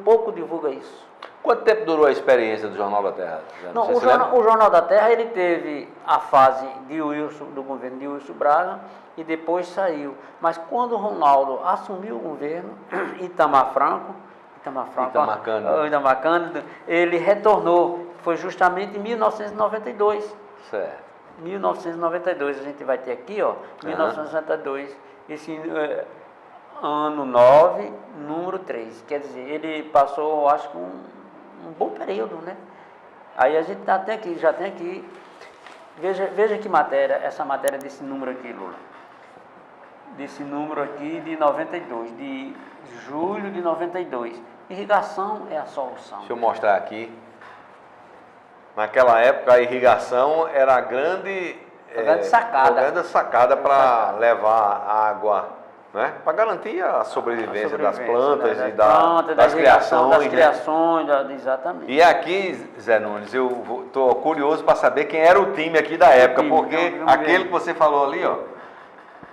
Speaker 2: pouco divulga isso.
Speaker 1: Quanto tempo durou a experiência do Jornal da Terra?
Speaker 2: Não, o Jornal da Terra, ele teve a fase do governo de Wilson Braga e depois saiu. Mas quando o Ronaldo assumiu o governo, Itamar Cândido, ele retornou, foi justamente em 1992.
Speaker 1: Certo.
Speaker 2: 1992, a gente vai ter aqui, 1992, esse ano 9, número 3. Quer dizer, ele passou, acho que um bom período, né? Aí a gente já tem aqui, veja que matéria, essa matéria desse número aqui, Lula. Desse número aqui de 92, de julho de 92. Irrigação é a solução.
Speaker 1: Deixa eu mostrar aqui. Naquela época a irrigação era a grande sacada para levar água, né? Para garantir a sobrevivência das plantas, né? Das criações.
Speaker 2: Exatamente.
Speaker 1: E aqui, Zé Nunes, eu estou curioso para saber quem era o time aqui da época, porque aquele que você falou ali, ó.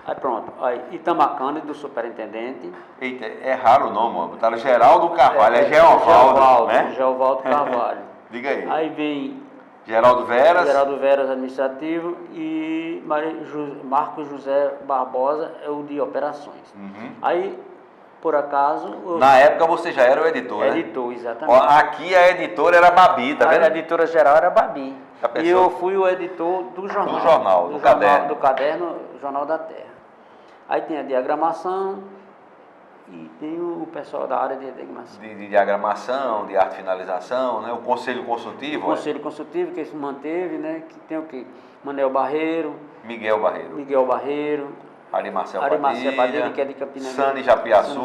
Speaker 2: Aí pronto, aí Itamar Cândido, do superintendente.
Speaker 1: Eita, é raro o nome, ó. Botaram Geraldo Carvalho, é Geovaldo, né?
Speaker 2: Geovaldo Carvalho.
Speaker 1: Diga aí.
Speaker 2: Aí vem
Speaker 1: Geraldo Veras,
Speaker 2: administrativo, e Marcos José Barbosa é o de operações. Aí, por acaso...
Speaker 1: Na época você já era o editor, né?
Speaker 2: Editor, exatamente.
Speaker 1: Ó, aqui a editora era Babi, tá vendo?
Speaker 2: A editora geral era Babi. E eu fui o editor do caderno Jornal da Terra. Aí tem a diagramação e tem o pessoal da área de diagramação.
Speaker 1: De diagramação, de arte finalização, né? O conselho consultivo.
Speaker 2: O conselho consultivo que se manteve, né? Que tem o quê? Manel Barreiro.
Speaker 1: Miguel Barreiro.
Speaker 2: Arimarcel
Speaker 1: Padilha,
Speaker 2: Padilha, que é de Campina Grande.
Speaker 1: Sani Japiaçu.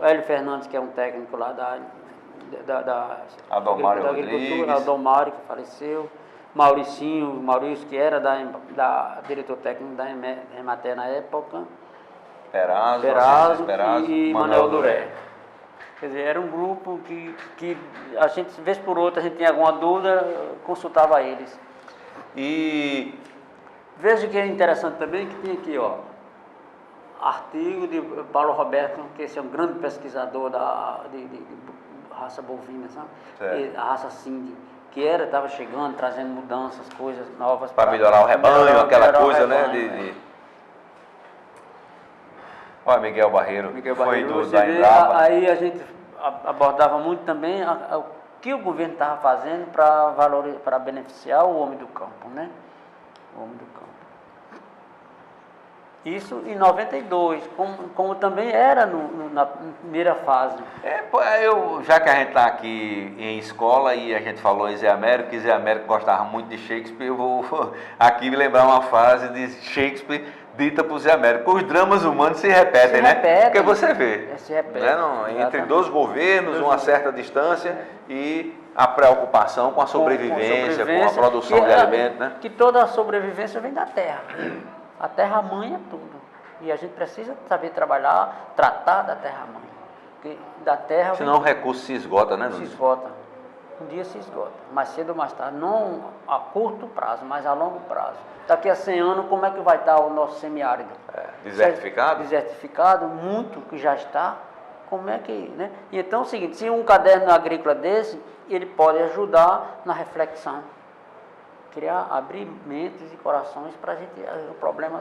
Speaker 2: Hélio Fernandes, que é um técnico lá da
Speaker 1: Adomário
Speaker 2: agricultura. Adomário, que faleceu. Maurício, que era diretor técnico da Emater na época. Perazzo e Manuel Duré. Quer dizer, era um grupo que a gente, vez por outra, a gente tinha alguma dúvida, consultava eles.
Speaker 1: E
Speaker 2: veja que é interessante também que tem aqui, ó, artigo de Paulo Roberto, que esse é um grande pesquisador de raça bovina, sabe? E a raça Cindy, que estava chegando, trazendo mudanças, coisas novas.
Speaker 1: Para melhorar o rebanho, aquela coisa, né? Olha, Miguel Barreiro foi da Embrapa.
Speaker 2: Aí a gente abordava muito também o que o governo estava fazendo para beneficiar o homem do campo, né? O homem do campo. Isso em 92, como também era na primeira fase.
Speaker 1: Já que a gente está aqui em escola e a gente falou em Zé Américo, que Zé Américo gostava muito de Shakespeare, eu vou aqui me lembrar uma frase de Shakespeare dita por Zé Américo. Os dramas humanos se repetem, né? Porque você vê,
Speaker 2: se repete,
Speaker 1: né? Entre dois governos, uma certa distância e a preocupação com a sobrevivência, com a produção de alimentos, né?
Speaker 2: Que toda a sobrevivência vem da terra. A terra-mãe é tudo. E a gente precisa saber trabalhar, tratar da terra-mãe. Porque da terra...
Speaker 1: Senão o recurso se esgota, né, Nunes?
Speaker 2: Se esgota. Um dia se esgota. Mais cedo ou mais tarde. Não a curto prazo, mas a longo prazo. Daqui a 100 anos, como é que vai estar o nosso semiárido?
Speaker 1: Desertificado?
Speaker 2: Desertificado, muito que já está. Como é que... né? Então é o seguinte, se um caderno agrícola desse, ele pode ajudar na reflexão. Abrir mentes e corações para a gente, o problema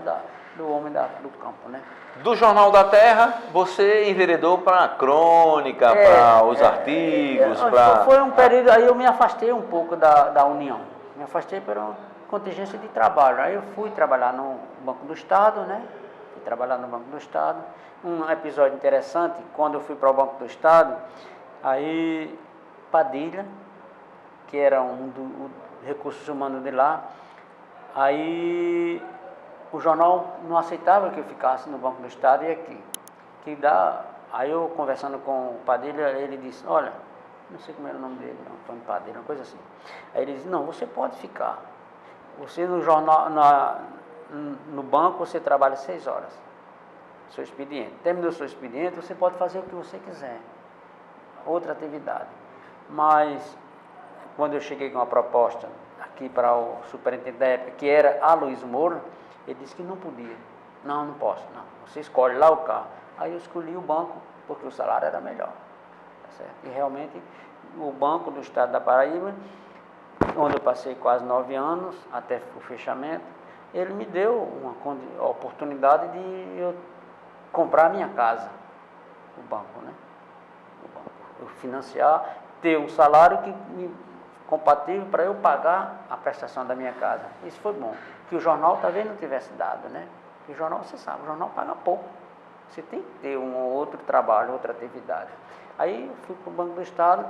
Speaker 2: do homem do campo, né?
Speaker 1: Do Jornal da Terra, você enveredou para a crônica, para os artigos, para...
Speaker 2: Foi um período, aí eu me afastei um pouco da União, me afastei por uma contingência de trabalho, aí eu fui trabalhar no Banco do Estado, né? Fui trabalhar no Banco do Estado, um episódio interessante, quando eu fui para o Banco do Estado, aí Padilha, que era recursos humanos de lá, aí o jornal não aceitava que eu ficasse no Banco do Estado e aqui, aí eu conversando com o Padilha, ele disse, olha, não sei como era o nome dele, Antônio Padilha, uma coisa assim, aí ele disse, não, você pode ficar, você no jornal, no banco você trabalha 6 horas, seu expediente, terminou seu expediente, você pode fazer o que você quiser, outra atividade, mas quando eu cheguei com uma proposta aqui para o superintendente da época, que era Aloysio Moura, ele disse que não podia. Não posso, não. Você escolhe lá o carro. Aí eu escolhi o banco, porque o salário era melhor. Tá certo? E realmente, o Banco do Estado da Paraíba, onde eu passei quase 9 anos, até o fechamento, ele me deu uma oportunidade de eu comprar a minha casa. O banco, né? O banco. Eu financiar, ter um salário compatível para eu pagar a prestação da minha casa. Isso foi bom. Que o jornal talvez não tivesse dado, né? Porque o jornal, você sabe, o jornal paga pouco. Você tem que ter um outro trabalho, outra atividade. Aí eu fui para o Banco do Estado,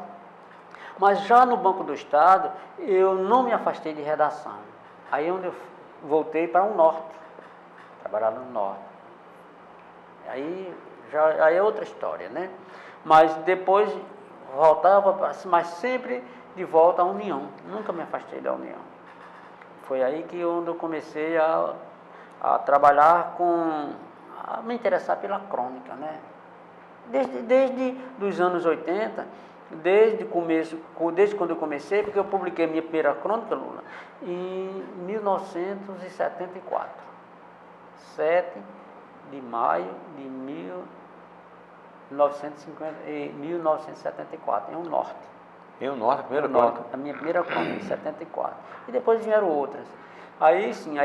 Speaker 2: mas já no Banco do Estado eu não me afastei de redação. Aí onde eu voltei para o Norte, trabalhar no Norte. Aí é outra história, né? Mas depois voltava, mas sempre de volta à União, nunca me afastei da União. Foi aí que eu comecei a trabalhar a me interessar pela crônica, né? Desde os anos 80, desde quando eu comecei, porque eu publiquei minha primeira crônica, Lula, em 1974, 7 de maio de 1974, em um Norte.
Speaker 1: Em um Norte, a primeira crônica?
Speaker 2: A minha primeira crônica, em 74. E depois vieram outras. Aí sim,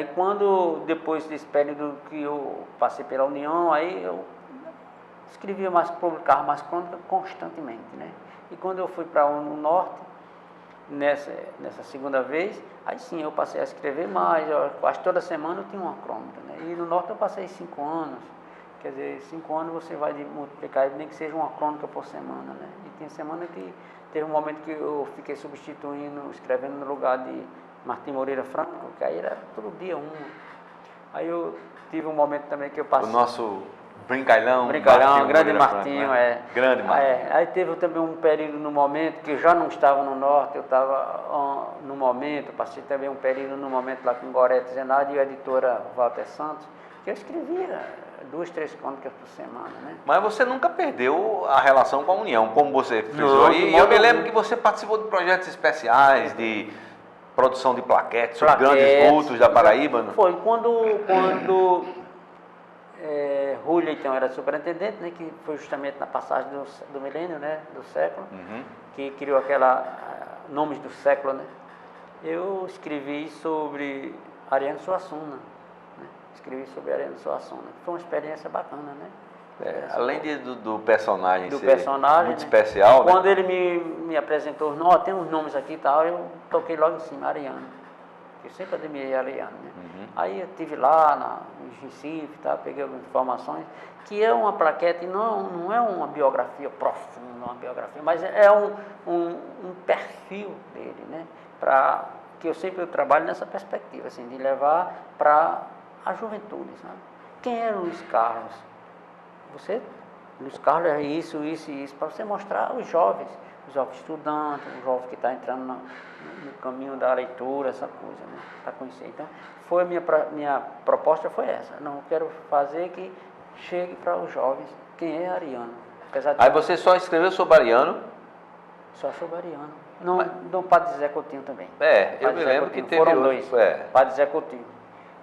Speaker 2: depois desse período que eu passei pela União, aí eu publicava mais crônica constantemente, né? E quando eu fui para o Norte, nessa segunda vez, aí sim eu passei a escrever mais, quase toda semana eu tinha uma crônica, né? E no Norte eu passei 5 anos, Quer dizer, 5 anos você vai multiplicar, nem que seja uma crônica por semana, né? E tem semana que teve um momento que eu fiquei substituindo, escrevendo no lugar de Martim Moreira Franco, que aí era todo dia uma. Aí eu tive um momento também que eu passei...
Speaker 1: O nosso brincalhão,
Speaker 2: grande Martinho,
Speaker 1: Franco, né? Grande Martinho.
Speaker 2: Aí teve também um período no momento que eu já não estava no norte, eu estava no momento, passei também um período no momento lá com Gorete Zenardi e a editora Walter Santos, que eu escrevia 2, 3 crônicas por semana, né?
Speaker 1: Mas você nunca perdeu a relação com a União, como você frisou aí. Eu me lembro que você participou de projetos especiais, de produção de plaquetes sobre grandes vultos da Paraíba. Né?
Speaker 2: Foi quando Rui Leitão era superintendente, né, que foi justamente na passagem do milênio, né, do século, que criou aquela nomes do século, né? Eu escrevi sobre Ariano Suassuna, né? Escrevi sobre Ariano Suassuna, que foi uma experiência bacana, né?
Speaker 1: Além do personagem
Speaker 2: do
Speaker 1: ser
Speaker 2: personagem,
Speaker 1: muito
Speaker 2: né?
Speaker 1: especial,
Speaker 2: Quando
Speaker 1: né?
Speaker 2: ele me apresentou, tem uns nomes aqui e tal, eu toquei logo em cima, Ariano. Eu sempre admirei Ariano, né? Aí eu estive lá em Recife, tá? Peguei algumas informações, que é uma plaquete, não é uma biografia profunda, uma biografia, mas é um perfil dele, né? Que eu sempre trabalho nessa perspectiva, assim, de levar para a juventude, sabe? Quem é Luiz Carlos? Luiz Carlos é isso, para você mostrar os jovens estudantes, o jovem que está entrando no caminho da leitura, essa coisa, né? Para conhecer. Então, foi minha proposta foi essa. Não, eu quero fazer que chegue para os jovens quem é Ariano.
Speaker 1: Aí você só escreveu sobre Ariano?
Speaker 2: Só sobre Ariano. Não Padre Zé Coutinho também.
Speaker 1: Eu me lembro que teve
Speaker 2: foram dois. Padre Zé Coutinho,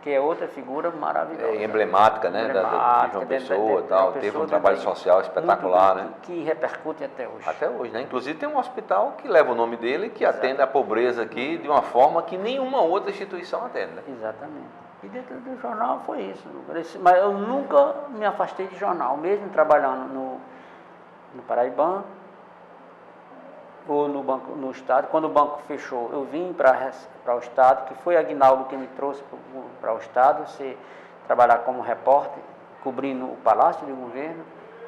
Speaker 2: que é outra figura maravilhosa.
Speaker 1: Emblemática, né? De João Pessoa e tal. Teve um trabalho social espetacular, né?
Speaker 2: Que repercute até hoje.
Speaker 1: Até hoje, né? Inclusive tem um hospital que leva o nome dele, que atende a pobreza aqui de uma forma que nenhuma outra instituição atende. Né?
Speaker 2: Exatamente. E dentro do jornal foi isso. Mas eu nunca me afastei de jornal, mesmo trabalhando no Paraibano, ou no Estado. Quando o banco fechou, eu vim para o Estado, que foi Aguinaldo que me trouxe para o Estado, trabalhar como repórter, cobrindo o Palácio de Governo.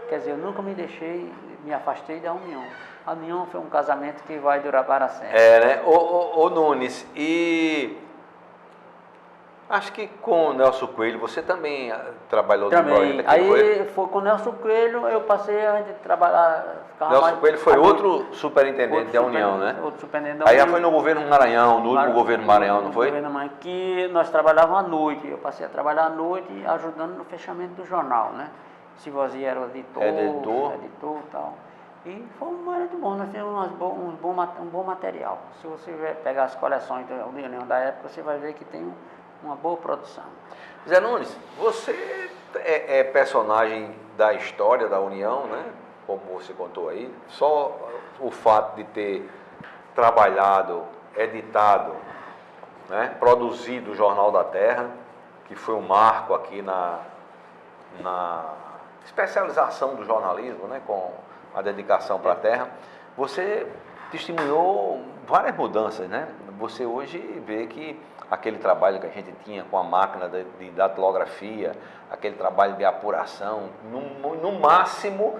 Speaker 2: Quer dizer, eu nunca me afastei da União. A União foi um casamento que vai durar para sempre.
Speaker 1: Né? Ô Nunes, e acho que com o Nelson Coelho, você também trabalhou no projeto aqui,
Speaker 2: aí foi com o Nelson Coelho, eu passei a trabalhar...
Speaker 1: Nelson Coelho foi outro superintendente da União, né?
Speaker 2: Outro superintendente da
Speaker 1: União. Aí
Speaker 2: já
Speaker 1: foi no governo Maranhão, no último governo Maranhão, não foi?
Speaker 2: No governo Maranhão, que nós trabalhávamos à noite, eu passei a trabalhar à noite ajudando no fechamento do jornal, né? Silvosia era o editor e tal. E foi muito bom, nós tínhamos um bom material. Se você pegar as coleções da União da época, você vai ver que tem uma boa produção.
Speaker 1: Zé Nunes, você é personagem da história da União, né? Como você contou aí, só o fato de ter trabalhado, editado, né? Produzido o Jornal da Terra, que foi um marco aqui na especialização do jornalismo, né? Com a dedicação para a terra, você testemunhou várias mudanças, né? Você hoje vê que aquele trabalho que a gente tinha com a máquina de datilografia, aquele trabalho de apuração, no máximo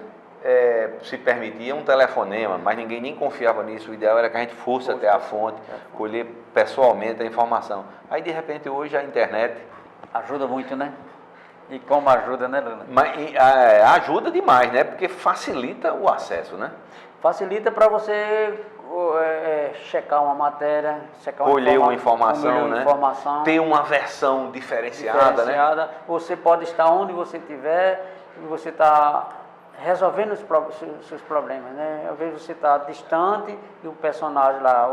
Speaker 1: se permitia um telefonema, mas ninguém nem confiava nisso. O ideal era que a gente fosse até a fonte, colher pessoalmente a informação. Aí, de repente, hoje a internet...
Speaker 2: Ajuda muito, né? E como ajuda, né, Lula?
Speaker 1: Mas ajuda demais, né? Porque facilita o acesso, né?
Speaker 2: Facilita para você checar uma matéria,
Speaker 1: colher uma informação, né? Ter uma versão diferenciada, né?
Speaker 2: Você pode estar onde você estiver e você está resolvendo os seus problemas, né? Às vezes você está distante e o personagem lá,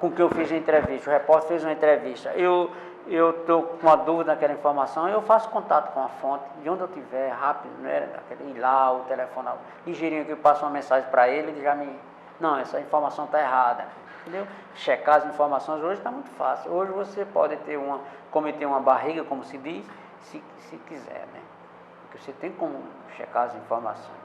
Speaker 2: com que eu fiz a entrevista, o repórter fez uma entrevista, eu estou com uma dúvida naquela informação, eu faço contato com a fonte, de onde eu estiver, rápido, né? Ir lá, o telefone, ligeirinho que eu passo uma mensagem para ele já não, essa informação está errada, entendeu? Checar as informações hoje está muito fácil. Hoje você pode cometer uma barriga, como se diz, se quiser, né? Porque você tem como checar as informações.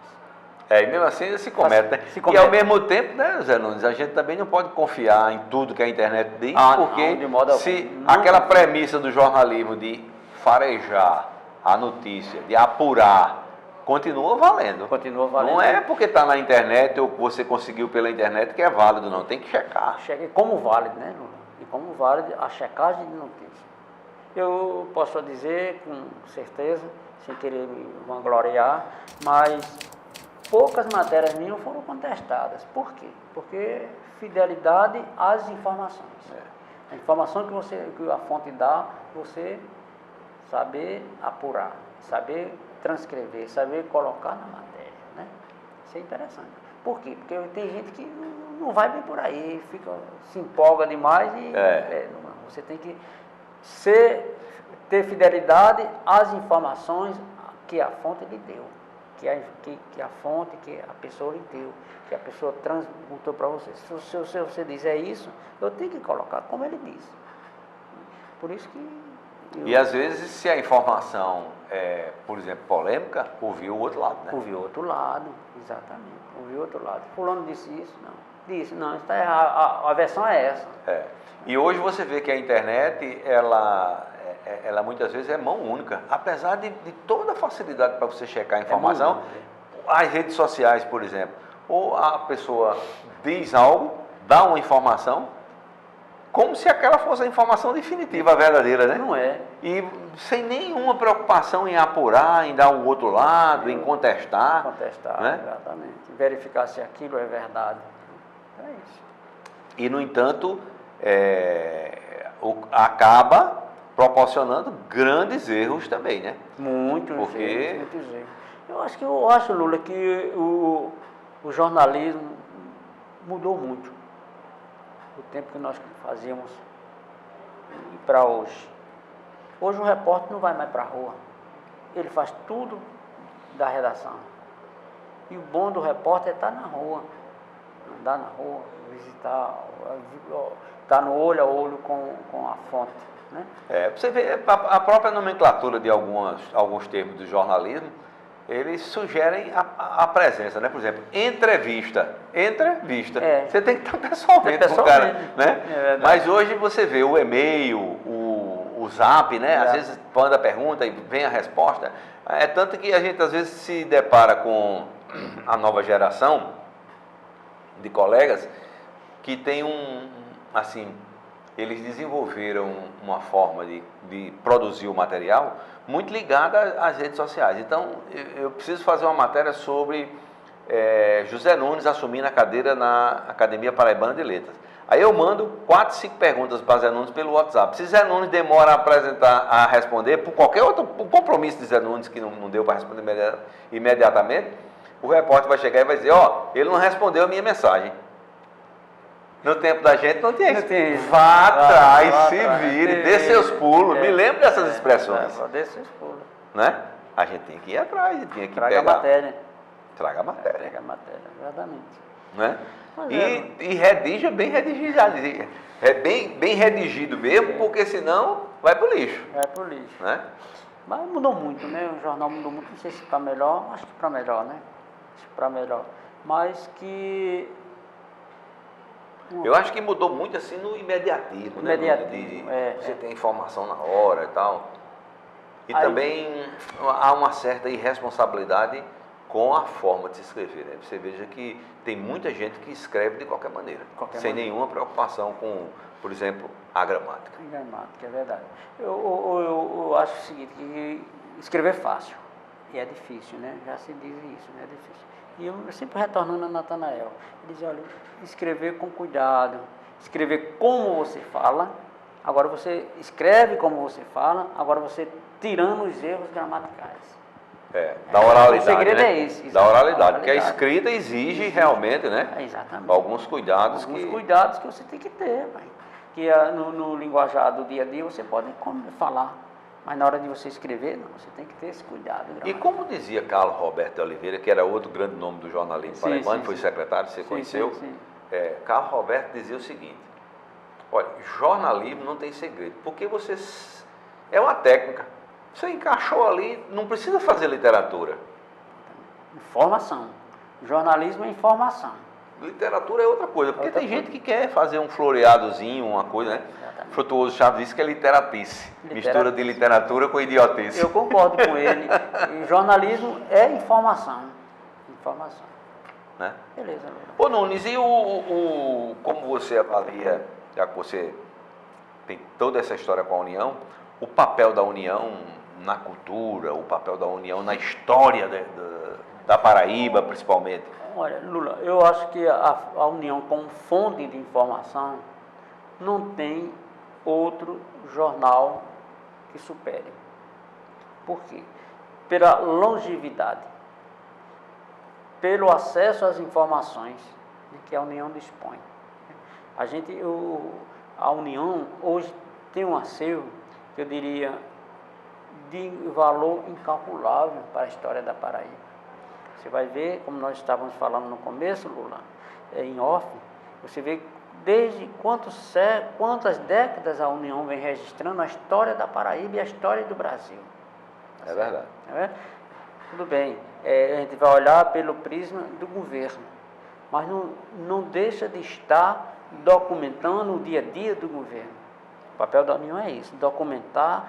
Speaker 1: E mesmo assim se comete, né? E ao mesmo tempo, né, Zé Nunes, a gente também não pode confiar em tudo que a internet diz, porque aquela premissa do jornalismo de farejar a notícia, de apurar, continua valendo.
Speaker 2: Continua valendo.
Speaker 1: Não é porque está na internet ou você conseguiu pela internet que é válido, não. Tem que checar.
Speaker 2: Cheque como válido, né, Lula? E como válido a checagem de notícias. Eu posso dizer com certeza, sem querer me vangloriar, mas poucas matérias minhas foram contestadas. Por quê? Porque fidelidade às informações. A informação que a fonte dá, você saber apurar, saber transcrever, saber colocar na matéria, né? Isso é interessante. Por quê? Porque tem gente que não vai bem por aí, se empolga demais e você tem que ter fidelidade às informações que a fonte lhe deu, que a fonte, que a pessoa lhe deu, que a pessoa transmutou para você. Se você diz isso, eu tenho que colocar como ele disse. Por isso que...
Speaker 1: E às vezes, se a informação é, por exemplo, polêmica, ouvir o outro lado, né?
Speaker 2: Ouvir o outro lado, exatamente. Ouvir o outro lado. Fulano disse isso, não. Disse, não, está errado. A versão é essa.
Speaker 1: E hoje você vê que a internet, ela muitas vezes é mão única. Apesar de toda a facilidade para você checar a informação, as redes sociais, por exemplo, ou a pessoa diz algo, dá uma informação, como se aquela fosse a informação definitiva, a verdadeira, né?
Speaker 2: Não é.
Speaker 1: E sem nenhuma preocupação em apurar, em dar o outro lado, em contestar.
Speaker 2: Contestar,
Speaker 1: né?
Speaker 2: Exatamente. Verificar se aquilo é verdade. É isso.
Speaker 1: E, no entanto, acaba proporcionando grandes erros também, né?
Speaker 2: Muitos erros. Eu acho, Lula, que o jornalismo mudou muito. O tempo que nós fazíamos e para hoje. Hoje o repórter não vai mais para a rua. Ele faz tudo da redação. E o bom do repórter é estar na rua. Andar na rua, visitar, estar no olho a olho com a fonte. Né?
Speaker 1: Você vê a própria nomenclatura de alguns termos do jornalismo, eles sugerem a presença, né? Por exemplo, entrevista. Você tem que estar pessoalmente com o cara, né? Mas hoje você vê o e-mail, o zap, né? Às vezes manda a pergunta e vem a resposta. É tanto que a gente às vezes se depara com a nova geração de colegas que tem eles desenvolveram uma forma de produzir o material muito ligada às redes sociais. Então, eu preciso fazer uma matéria sobre José Nunes assumindo a cadeira na Academia Paraibana de Letras. Aí eu mando 4, 5 perguntas para Zé Nunes pelo WhatsApp. Se Zé Nunes demora a responder, por qualquer outro compromisso de Zé Nunes que não deu para responder imediatamente, o repórter vai chegar e vai dizer, ele não respondeu a minha mensagem. No tempo da gente não tinha isso. Vá atrás, se vire, dê seus pulos. Me lembro dessas expressões.
Speaker 2: Dê seus pulos.
Speaker 1: Né? A gente tem que ir atrás, tinha que
Speaker 2: Traga a matéria.
Speaker 1: Traga a matéria.
Speaker 2: Traga a matéria, exatamente.
Speaker 1: Né? E redija bem redigido. Bem redigido mesmo, porque senão vai pro lixo.
Speaker 2: Vai pro lixo.
Speaker 1: Né?
Speaker 2: Mas mudou muito, né? O jornal mudou muito, não sei se para melhor, acho que para melhor, né? Acho que para melhor. Mas que...
Speaker 1: Eu acho que mudou muito assim no imediatismo, né? Você tem informação na hora e tal. E também há uma certa irresponsabilidade com a forma de se escrever, né? Você veja que tem muita gente que escreve de qualquer maneira, sem nenhuma preocupação com, por exemplo, a gramática.
Speaker 2: A gramática, é verdade. Eu acho o seguinte, que escrever é fácil, e é difícil, né? Já se diz isso, né? É difícil. E eu sempre retornando a Natanael, ele diz, olha, escrever com cuidado, escrever como você fala, agora você escreve como você fala, agora você tirando os erros gramaticais.
Speaker 1: Da oralidade.
Speaker 2: O segredo
Speaker 1: né?
Speaker 2: é esse.
Speaker 1: Da oralidade, porque a escrita exige realmente, né?
Speaker 2: Exatamente.
Speaker 1: Alguns cuidados.
Speaker 2: Alguns cuidados que você tem que ter, pai. Que no linguajar do dia a dia você pode falar. Mas na hora de você escrever, não, você tem que ter esse cuidado.
Speaker 1: E como dizia Carlos Roberto de Oliveira, que era outro grande nome do jornalismo paraibano, foi secretário, você conheceu?
Speaker 2: Sim.
Speaker 1: Carlos Roberto dizia o seguinte, olha, jornalismo não tem segredo, porque é uma técnica. Você encaixou ali, não precisa fazer literatura.
Speaker 2: Informação. Jornalismo é informação.
Speaker 1: Literatura é outra coisa, porque
Speaker 2: Outra
Speaker 1: tem
Speaker 2: coisa.
Speaker 1: gente que quer fazer um floreadozinho, uma coisa, né?
Speaker 2: Exatamente.
Speaker 1: Frutuoso Chaves disse que é literatice.
Speaker 2: Literatice.
Speaker 1: Mistura de literatura com idiotice.
Speaker 2: Eu concordo com ele. E jornalismo é informação. Informação.
Speaker 1: Né?
Speaker 2: Beleza, Lula.
Speaker 1: Ô Nunes, e como você avalia, já que você tem toda essa história com a União, o papel da União na cultura, o papel da União na história da Paraíba, principalmente?
Speaker 2: Olha, Lula, eu acho que a União como fonte de informação não tem outro jornal que supere. Por quê? Pela longevidade, pelo acesso às informações que a União dispõe. A União hoje tem um acervo, que eu diria, de valor incalculável para a história da Paraíba. Você vai ver, como nós estávamos falando no começo, Lula, em off, você vê desde quantas décadas a União vem registrando a história da Paraíba e a história do Brasil.
Speaker 1: É verdade.
Speaker 2: É? Tudo bem, a gente vai olhar pelo prisma do governo, mas não deixa de estar documentando o dia a dia do governo. O papel da União é isso, documentar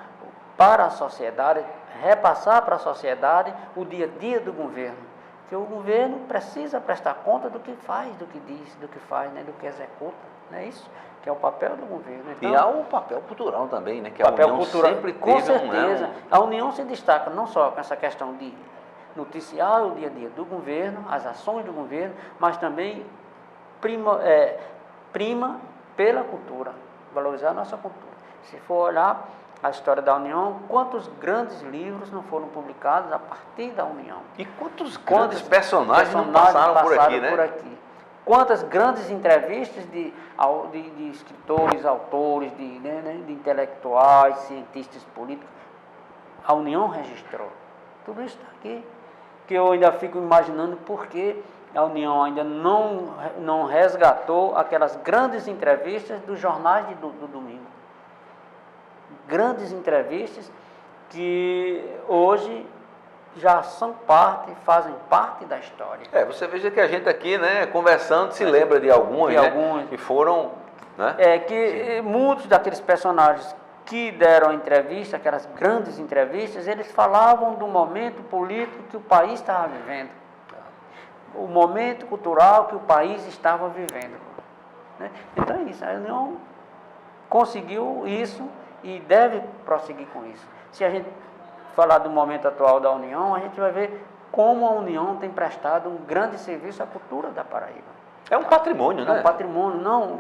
Speaker 2: para a sociedade, repassar para a sociedade o dia a dia do governo. Que o governo precisa prestar conta do que faz, do que diz, do que faz, né, do que executa, não é isso? Que é o papel do governo. Então,
Speaker 1: E há o papel cultural também, né? Que a
Speaker 2: papel
Speaker 1: União
Speaker 2: cultural,
Speaker 1: sempre teve.
Speaker 2: com certeza. A União se destaca não só com essa questão de noticiar o dia a dia do governo, as ações do governo, mas também prima pela cultura, valorizar a nossa cultura. Se for olhar a história da União, quantos grandes livros não foram publicados a partir da União?
Speaker 1: E quantos grandes personagens não passaram por aqui, né?
Speaker 2: Quantas grandes entrevistas de escritores, autores, de intelectuais, cientistas políticos, a União registrou. Tudo isso está aqui. Que eu ainda fico imaginando por que a União ainda não resgatou aquelas grandes entrevistas dos jornais do domingo. Grandes entrevistas que hoje já fazem parte da história.
Speaker 1: Você veja que a gente aqui, né, conversando, se lembra de algumas, que foram, né?
Speaker 2: Que muitos daqueles personagens que deram entrevista, aquelas grandes entrevistas, eles falavam do momento político que o país estava vivendo, o momento cultural que o país estava vivendo, né? Então é isso, a União conseguiu isso e deve prosseguir com isso. Se a gente falar do momento atual da União, a gente vai ver como a União tem prestado um grande serviço à cultura da Paraíba.
Speaker 1: É um patrimônio, né?
Speaker 2: É um patrimônio,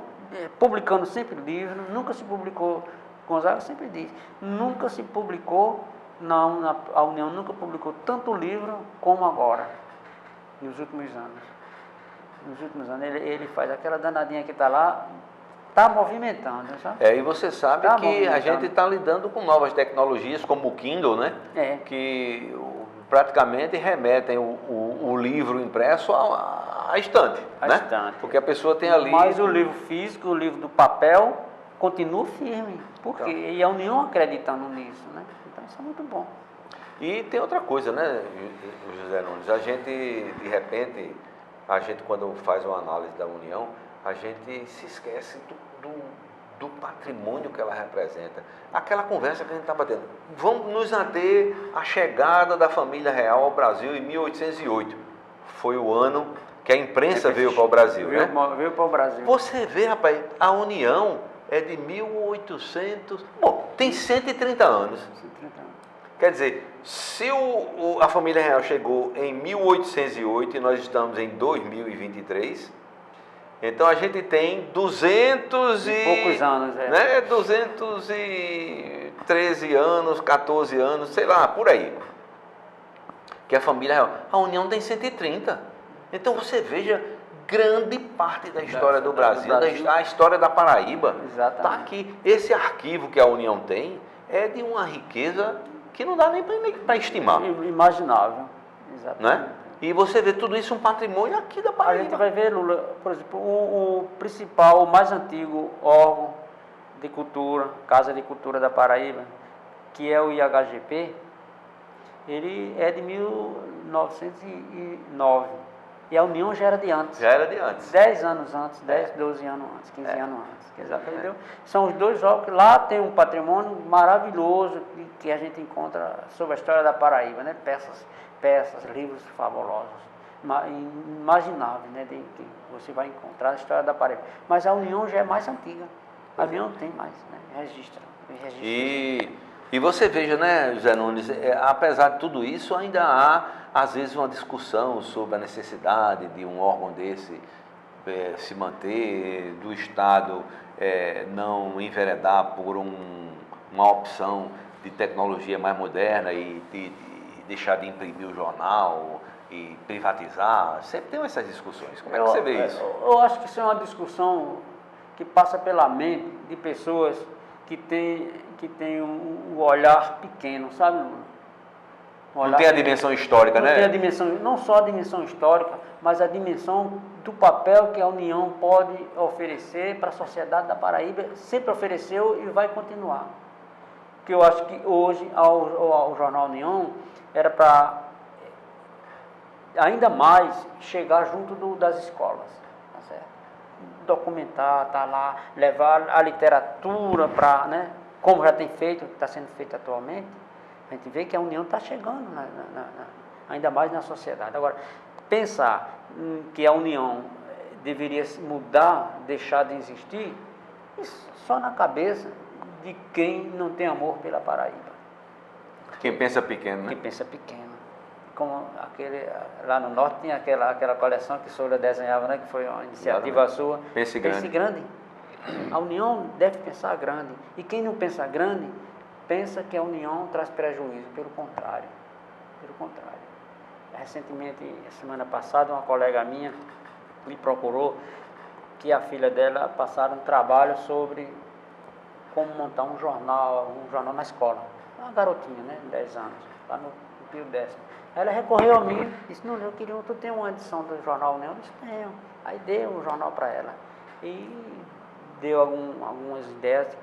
Speaker 2: publicando sempre livros, nunca se publicou, Gonzaga sempre diz, nunca se publicou, a União nunca publicou tanto livro como agora, nos últimos anos. Nos últimos anos, ele faz aquela danadinha que está lá, está movimentando, sabe?
Speaker 1: E você sabe que a gente está lidando com novas tecnologias, como o Kindle, né? Que praticamente remetem o livro impresso à estante, né?
Speaker 2: Estante.
Speaker 1: Porque a pessoa tem ali...
Speaker 2: Mas o livro físico, o livro do papel, continua firme. Por quê? E a União acreditando nisso, né? Então isso é muito bom.
Speaker 1: E tem outra coisa, né, José Nunes? A gente, de repente, quando faz uma análise da União, a gente se esquece do patrimônio que ela representa. Aquela conversa que a gente estava tendo. Vamos nos ater à chegada da família real ao Brasil em 1808. Foi o ano que a imprensa veio para o Brasil, né?
Speaker 2: Veio para o Brasil.
Speaker 1: Você vê, rapaz, a União é de 1800... Bom, tem 130 anos.
Speaker 2: 130 anos.
Speaker 1: Quer dizer, se a família real chegou em 1808 e nós estamos em 2023... Então a gente tem 200 e
Speaker 2: poucos anos,
Speaker 1: né, 213 anos, 14 anos, sei lá, por aí. Que a família real. A União tem 130. Então você veja grande parte da história do Brasil, a história da Paraíba.
Speaker 2: Exatamente.
Speaker 1: Está aqui. Esse arquivo que a União tem é de uma riqueza que não dá nem para estimar.
Speaker 2: Imaginável. Exatamente.
Speaker 1: Né? E você vê tudo isso um patrimônio aqui da Paraíba.
Speaker 2: A gente vai ver, Lula, por exemplo, o principal, o mais antigo órgão de cultura, Casa de Cultura da Paraíba, que é o IHGP, ele é de 1909. E a União já era de antes.
Speaker 1: Já era de antes.
Speaker 2: 10 anos antes, 10, 12 anos antes, 15 anos antes. Entendeu? São os dois jogos. Lá tem um patrimônio maravilhoso que a gente encontra sobre a história da Paraíba, né? Peças, livros fabulosos, imagináveis, né? Que você vai encontrar a história da Paraíba. Mas a União já é mais antiga. A União tem mais, né? Registra.
Speaker 1: E você veja, né, José Nunes, apesar de tudo isso, ainda há, às vezes, uma discussão sobre a necessidade de um órgão desse se manter, do Estado não enveredar por uma opção de tecnologia mais moderna e de deixar de imprimir o jornal e privatizar. Sempre tem essas discussões. Como é que você vê isso?
Speaker 2: Eu acho que isso é uma discussão que passa pela mente de pessoas que tem um olhar pequeno, sabe, Lula?
Speaker 1: Não tem a dimensão histórica, né?
Speaker 2: Não tem a dimensão, não só a dimensão histórica, mas a dimensão do papel que a União pode oferecer para a sociedade da Paraíba, sempre ofereceu e vai continuar. Que eu acho que hoje, ao Jornal União, era para ainda mais chegar junto das escolas, tá certo? Documentar, tá lá, levar a literatura para, né, como já tem feito, está sendo feito atualmente, a gente vê que a União está chegando ainda mais na sociedade. Agora, pensar que a União deveria mudar, deixar de existir, isso só na cabeça de quem não tem amor pela Paraíba.
Speaker 1: Quem pensa pequeno, né?
Speaker 2: Quem pensa pequeno. Como lá no norte tinha aquela coleção que Souza desenhava, né, que foi uma iniciativa sua.
Speaker 1: Pense grande.
Speaker 2: Pense grande. A União deve pensar grande. E quem não pensa grande, pensa que a União traz prejuízo. Pelo contrário. Pelo contrário. Recentemente, semana passada, uma colega minha me procurou que a filha dela passaram um trabalho sobre como montar um jornal na escola. Uma garotinha, né, de 10 anos, lá no Pio Décimo. Aí ela recorreu a mim e disse, não, eu queria, tu tem uma edição do jornal União? Eu disse, tenho. Aí dei um jornal para ela. E deu algumas ideias de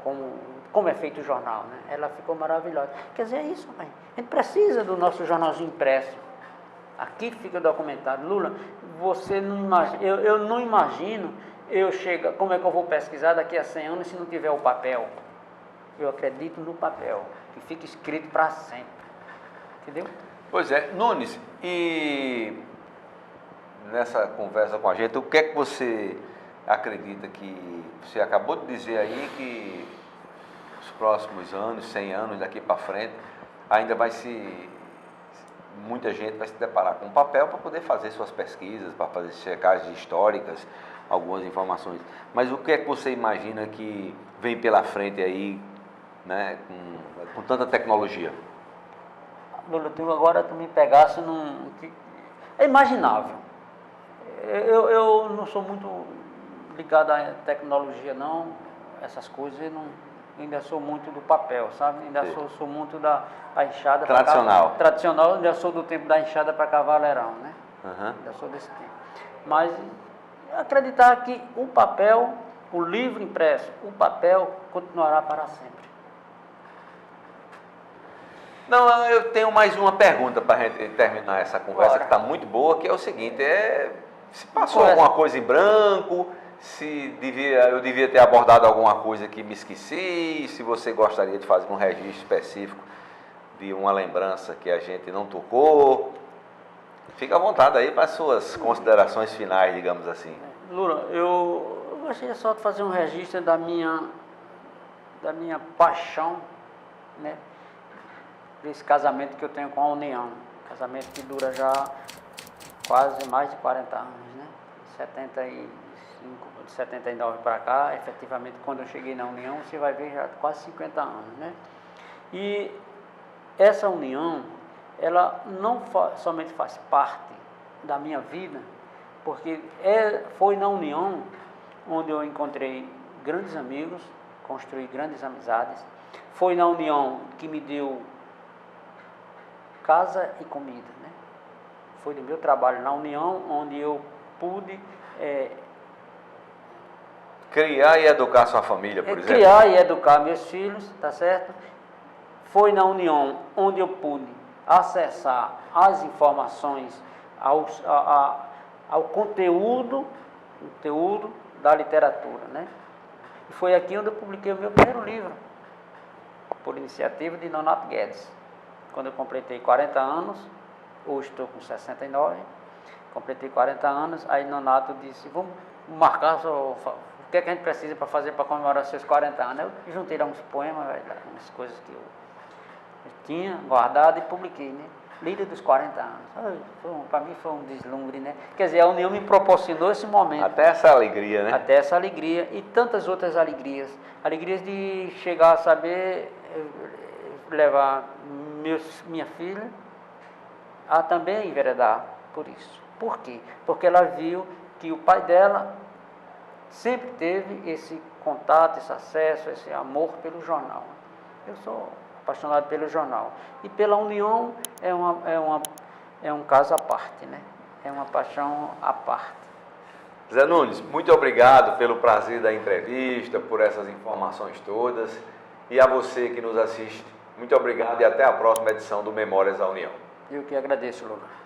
Speaker 2: como é feito o jornal, né? Ela ficou maravilhosa. Quer dizer, é isso, mãe. A gente precisa do nosso jornalzinho impresso. Aqui fica documentado. Lula, você não imagina, eu não imagino como é que eu vou pesquisar daqui a 100 anos se não tiver o papel. Eu acredito no papel, que fica escrito para sempre. Entendeu?
Speaker 1: Pois é. Nunes, e nessa conversa com a gente, o que é que você acredita que... Você acabou de dizer aí que os próximos anos, 100 anos daqui para frente, ainda muita gente vai se deparar com papel para poder fazer suas pesquisas, para fazer checagens históricas, algumas informações. Mas o que é que você imagina que vem pela frente aí, né, com tanta tecnologia?
Speaker 2: Lula, agora tu me pegasse é imaginável. Eu não sou muito ligado à tecnologia, não, essas coisas, eu ainda sou muito do papel, sabe? Ainda sou muito da enxada
Speaker 1: tradicional.
Speaker 2: Tradicional, ainda sou do tempo da enxada para cavaleirão, né?
Speaker 1: Uhum.
Speaker 2: Ainda sou desse tempo. Mas acreditar que o papel, o livro impresso, o papel continuará para sempre.
Speaker 1: Não, eu tenho mais uma pergunta para a gente terminar essa conversa, que está muito boa, que é o seguinte, se passou alguma coisa em branco, eu devia ter abordado alguma coisa que me esqueci, se você gostaria de fazer um registro específico de uma lembrança que a gente não tocou, fica à vontade aí para as suas considerações finais, digamos assim.
Speaker 2: Lula, eu gostaria só de fazer um registro da minha paixão, né, desse casamento que eu tenho com a União, casamento que dura já quase mais de 40 anos, né, 79 para cá, efetivamente quando eu cheguei na União, você vai ver já quase 50 anos, né, e essa União, ela não somente faz parte da minha vida, porque foi na União onde eu encontrei grandes amigos, construí grandes amizades, foi na União que me deu casa e comida, né? Foi do meu trabalho na União onde eu pude
Speaker 1: criar e educar sua família, por exemplo.
Speaker 2: Criar e educar meus filhos, tá certo? Foi na União onde eu pude acessar as informações, ao conteúdo da literatura, né? E foi aqui onde eu publiquei o meu primeiro livro, por iniciativa de Nonato Guedes. Quando eu completei 40 anos, hoje estou com 69, completei 40 anos, aí Nonato disse, vamos marcar o que é que a gente precisa para fazer para comemorar seus 40 anos. Eu juntei lá uns poemas, umas coisas que eu tinha guardado e publiquei, né? Líder dos 40 anos. Para mim foi um deslumbre, né? Quer dizer, a União me proporcionou esse momento.
Speaker 1: Até essa alegria, né?
Speaker 2: Até essa alegria e tantas outras alegrias. Alegrias de chegar a saber levar minha filha a também enveredar por isso. Por quê? Porque ela viu que o pai dela sempre teve esse contato, esse acesso, esse amor pelo jornal. Eu sou apaixonado pelo jornal. E pela União é um caso à parte, né? É uma paixão à parte.
Speaker 1: Zé Nunes, muito obrigado pelo prazer da entrevista, por essas informações todas. E a você que nos assiste, muito obrigado e até a próxima edição do Memórias da União.
Speaker 2: Eu que agradeço, Lula.